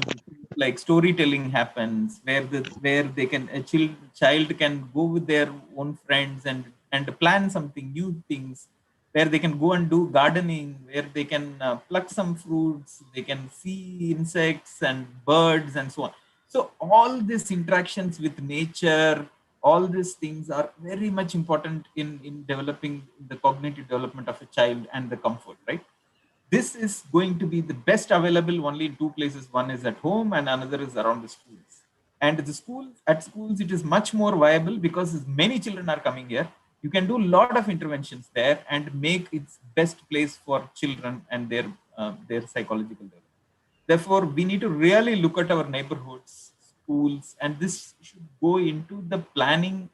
like storytelling happens, where they can a child can go with their own friends and plan something new things, where they can go and do gardening, where they can pluck some fruits, they can see insects and birds and so on. So all these interactions with nature, all these things are very much important in developing the cognitive development of a child and the comfort, right? This is going to be the best available only in two places. One is at home and another is around the schools. And the schools, at schools it is much more viable because many children are coming here. You can do a lot of interventions there and make its best place for children and their psychological development. Therefore we need to really look at our neighborhoods, schools, and this should go into the planning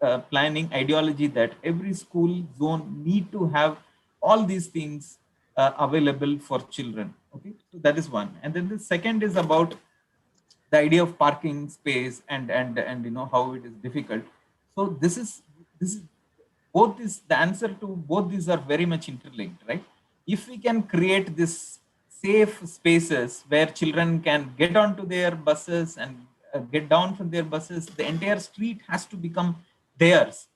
ideology that every school zone need to have all these things available for children. Okay, so that is one. And then the second is about the idea of parking space and how it is difficult. So this is both this the answer to both these are very much interlinked, right? If we can create this safe spaces where children can get onto their buses and get down from their buses, the entire street has to become theirs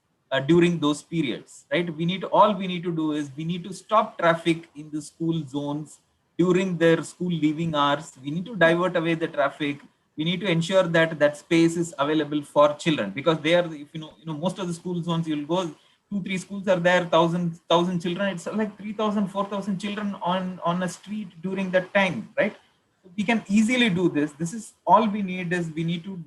during those periods, right? We need to do is we need to stop traffic in the school zones during their school leaving hours. We need to divert away the traffic. We need to ensure that that space is available for children, because they are, if most of the school zones you'll go, 2 3 schools are there, thousand children, it's like 3,000 4,000 children on a street during that time, right? So we can easily do this. This is all we need is we need to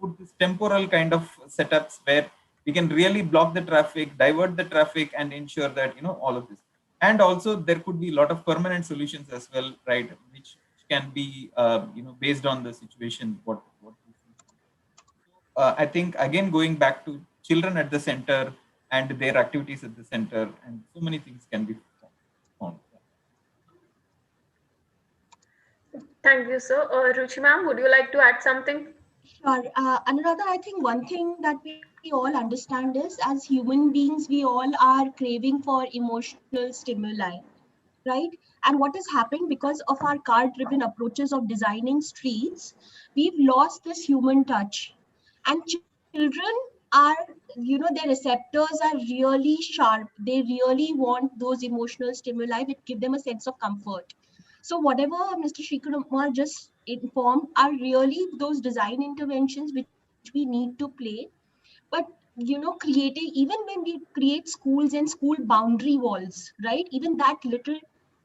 put this temporal kind of setups where we can really block the traffic, divert the traffic, and ensure that all of this. And also there could be a lot of permanent solutions as well, right? Which can be based on the situation what we see. I think again going back to children at the center and their activities at the center, and so many things can be found. Thank you, sir. Ruchi ma'am, would you like to add something? Sure. Anuradha, I think one thing that we all understand is as human beings, we all are craving for emotional stimuli, right? And what has happened because of our car driven approaches of designing streets, we've lost this human touch. And children are, their receptors are really sharp. They really want those emotional stimuli which give them a sense of comfort. So whatever Mr. Srikumar just informed are really those design interventions which we need to play. But creating, even when we create schools and school boundary walls, right? Even that little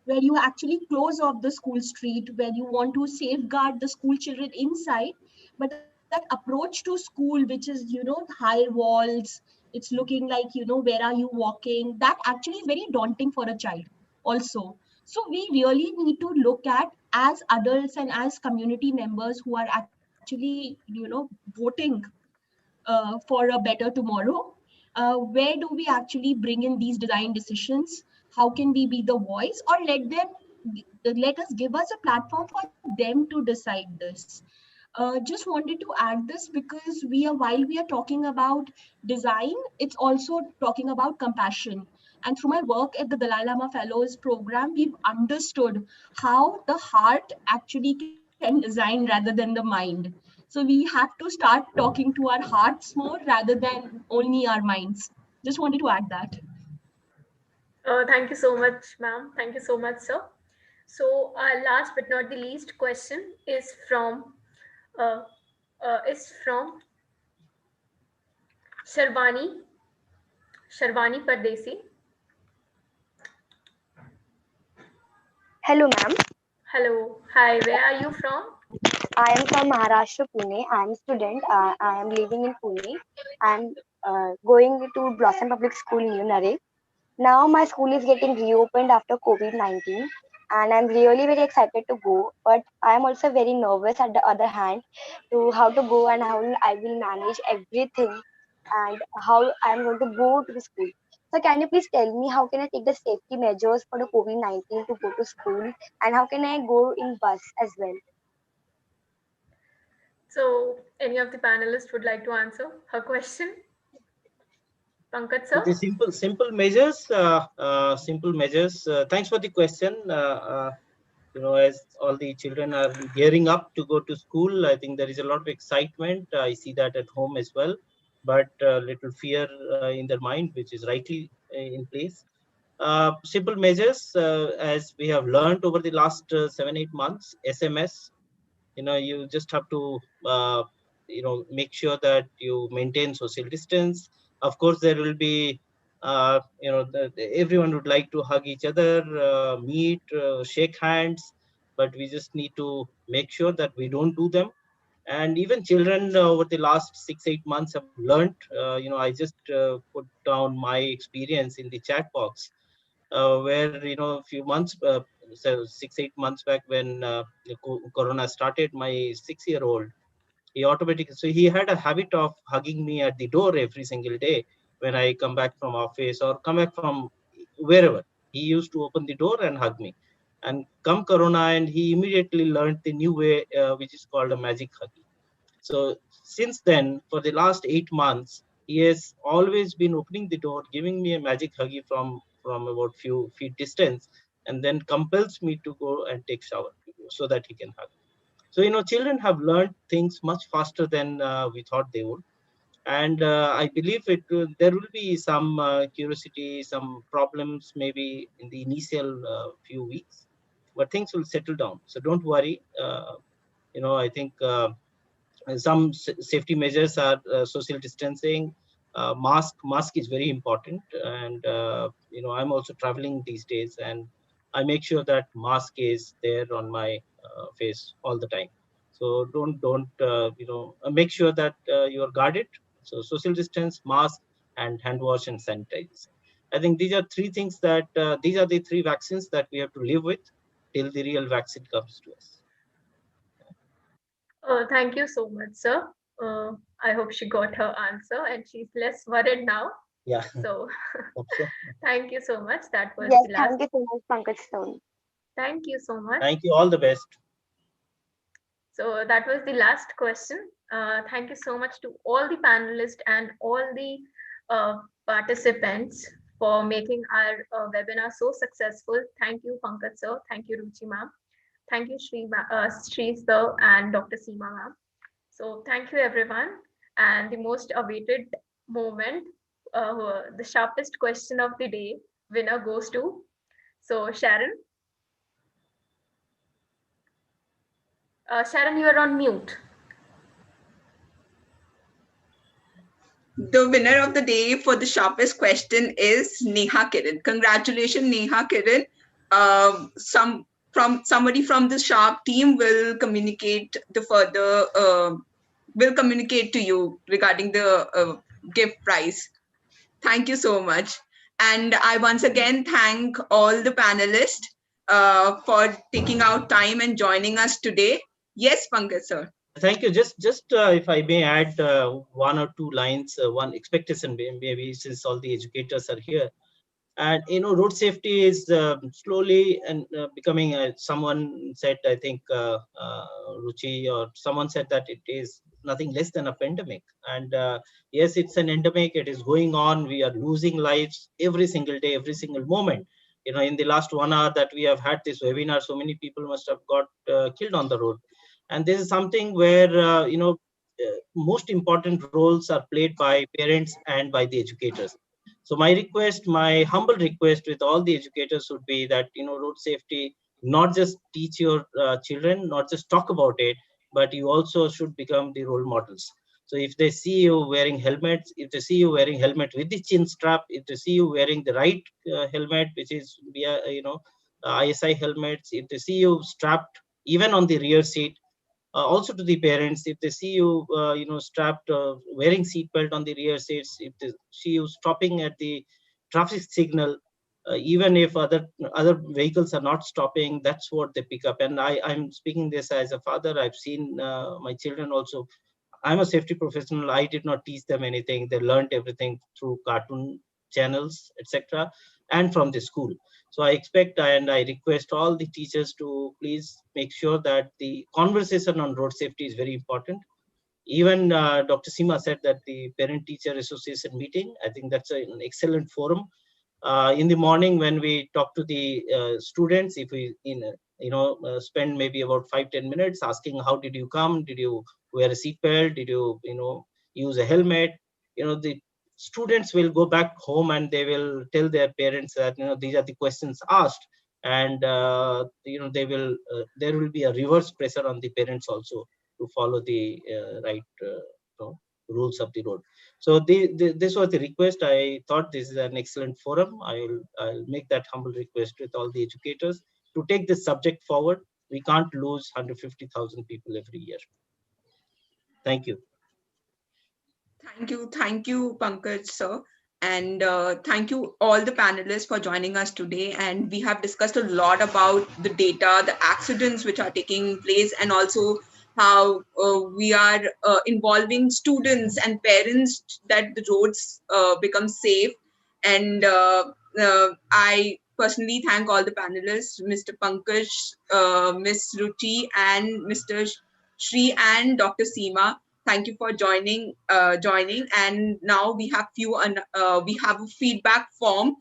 where you actually close off the school street, where you want to safeguard the school children inside, but that approach to school, which is high walls, it's looking like where are you walking, that actually is very daunting for a child also. So we really need to look at, as adults and as community members who are actually voting for a better tomorrow, where do we actually bring in these design decisions? How can we be the voice, or let us give us a platform for them to decide this? Just wanted to add this because while we are talking about design, it's also talking about compassion. And through my work at the Dalai Lama Fellows program, we've understood how the heart actually can design rather than the mind. So we have to start talking to our hearts more rather than only our minds. Just wanted to add that. Thank you so much, ma'am. Thank you so much, sir. So, last but not the least question uh, is from Sharvani, Sharvani Pardesi. Hello, ma'am. Hello, hi. Where are you from? I am from Maharashtra, Pune. I am a student. I am living in Pune. I am going to Blossom Public School in Nare. Now my school is getting reopened after COVID-19, and I'm really very excited to go. But I'm also very nervous at the other hand to how to go and how I will manage everything and how I'm going to go to the school. So can you please tell me how can I take the safety measures for the COVID-19 to go to school, and how can I go in bus as well? So, any of the panelists would like to answer her question? Pankaj sir? The simple measures, simple measures. Thanks for the question. As all the children are gearing up to go to school, I think there is a lot of excitement. I see that at home as well, but little fear in their mind, which is rightly in place. Simple measures, as we have learned over the last 7-8 months, SMS. You just have to make sure that you maintain social distance. Of course there will be everyone would like to hug each other, meet, shake hands, but we just need to make sure that we don't do them. And even children over the last 6-8 months have learned. I just put down my experience in the chat box, where a few months, so 6-8 months back, when the corona started, my 6-year-old, he automatically, so he had a habit of hugging me at the door every single day when I come back from office or come back from wherever. He used to open the door and hug me. And come corona, and he immediately learned the new way, which is called a magic huggy. So since then, for the last 8 months, he has always been opening the door, giving me a magic huggy from about few feet distance, and then compels me to go and take shower so that he can hug. So children have learned things much faster than we thought they would. And I believe there will be some curiosity, some problems maybe in the initial few weeks, but things will settle down. So don't worry. I think some safety measures are social distancing, mask is very important. And I'm also traveling these days, and I make sure that mask is there on my face all the time. So don't make sure that you are guarded. So social distance, mask, and hand wash and sanitize. I think these are three things that these are the three vaccines that we have to live with till the real vaccine comes to us. Thank you so much, sir. I hope she got her answer and she's less worried now. Yeah. So, Hope so. thank you so much. That was Yes, the last. thank you so much, Pankaj Stone. Thank you so much. Thank you. All the best. So that was the last question. Thank you so much to all the panelists and all the participants for making our webinar so successful. Thank you, Pankaj sir. Thank you, Ruchi ma'am. Thank you, Sri sir and Dr. Seema ma'am. So thank you, everyone. And the most awaited moment, the sharpest question of the day, winner goes to. So Sharon. Sharon, you are on mute. The winner of the day for the sharpest question is Neha Kiran. Congratulations, Neha Kiran. Somebody from the Sharp team will communicate the further, will communicate to you regarding the gift prize. Thank you so much. And I once again thank all the panelists for taking out time and joining us today. Yes, Pankaj sir. Thank you. Just if I may add one or two lines, one expectation maybe, since all the educators are here. And road safety is slowly and becoming. Someone said, I think Ruchi or someone said that it is nothing less than a pandemic. And yes, it's an endemic. It is going on. We are losing lives every single day, every single moment. In the last 1 hour that we have had this webinar, so many people must have got killed on the road. And this is something where most important roles are played by parents and by the educators. So my request, my humble request with all the educators would be that, road safety, not just teach your children, not just talk about it, but you also should become the role models. So if they see you wearing helmets, if they see you wearing helmet with the chin strap, if they see you wearing the right helmet, which is via, ISI helmets, if they see you strapped even on the rear seat, also to the parents, if they see you strapped, wearing seat belt on the rear seats, if they see you stopping at the traffic signal, even if other vehicles are not stopping, that's what they pick up. And I'm speaking this as a father. I've seen my children also. I'm a safety professional. I did not teach them anything. They learned everything through cartoon channels, etc., and from the school. So I expect and I request all the teachers to please make sure that the conversation on road safety is very important. Even Dr. Seema said that the Parent-Teacher Association meeting, I think that's an excellent forum. In the morning when we talk to the students, if we spend maybe about 5-10 minutes asking, how did you come? Did you wear a seatbelt? Did you use a helmet? The students will go back home and they will tell their parents that these are the questions asked, and they will there will be a reverse pressure on the parents also to follow the right rules of the road. So this was the request. I thought this is an excellent forum. I'll make that humble request with all the educators to take this subject forward. We can't lose 150,000 people every year. Thank you. Thank you, Pankaj sir. And thank you all the panelists for joining us today. And we have discussed a lot about the data, the accidents which are taking place, and also how we are involving students and parents that the roads become safe. And I personally thank all the panelists, Mr. Pankaj, Ms. Ruchi, and Mr. Shri and Dr. Seema. Thank you for joining. And now we have we have a feedback form.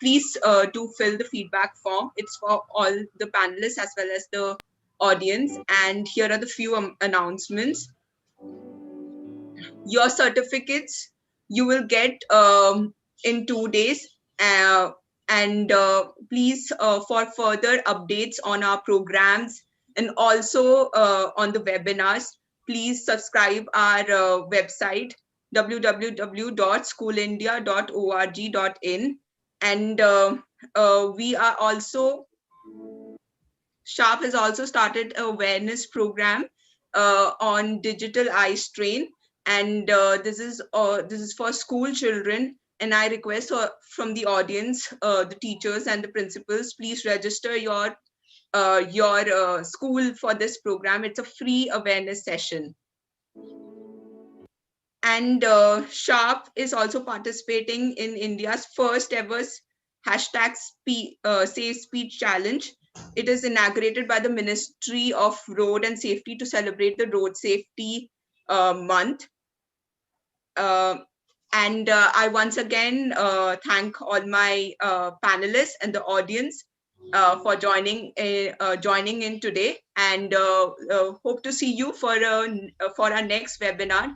Please do fill the feedback form. It's for all the panelists as well as the audience. And here are the few announcements. Your certificates you will get in 2 days. And please, for further updates on our programs and also on the webinars, please subscribe our website www.schoolindia.org.in. And we are also, Sharp has also started an awareness program on digital eye strain, and this is for school children. And I request from the audience, the teachers and the principals, please register your school for this program. It's a free awareness session. And Sharp is also participating in India's first ever hashtag Safe Speech Challenge. It is inaugurated by the Ministry of Road and Safety to celebrate the Road Safety Month. And I once again thank all my panelists and the audience for joining in today, and hope to see you for our next webinar.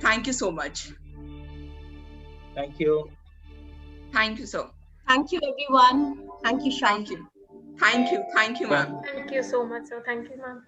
Thank you so much. Thank you. Thank you, sir. Thank you, everyone. Thank you, Shah. Thank you. Thank you. Thank you, ma'am. Thank you so much, sir. Thank you, ma'am.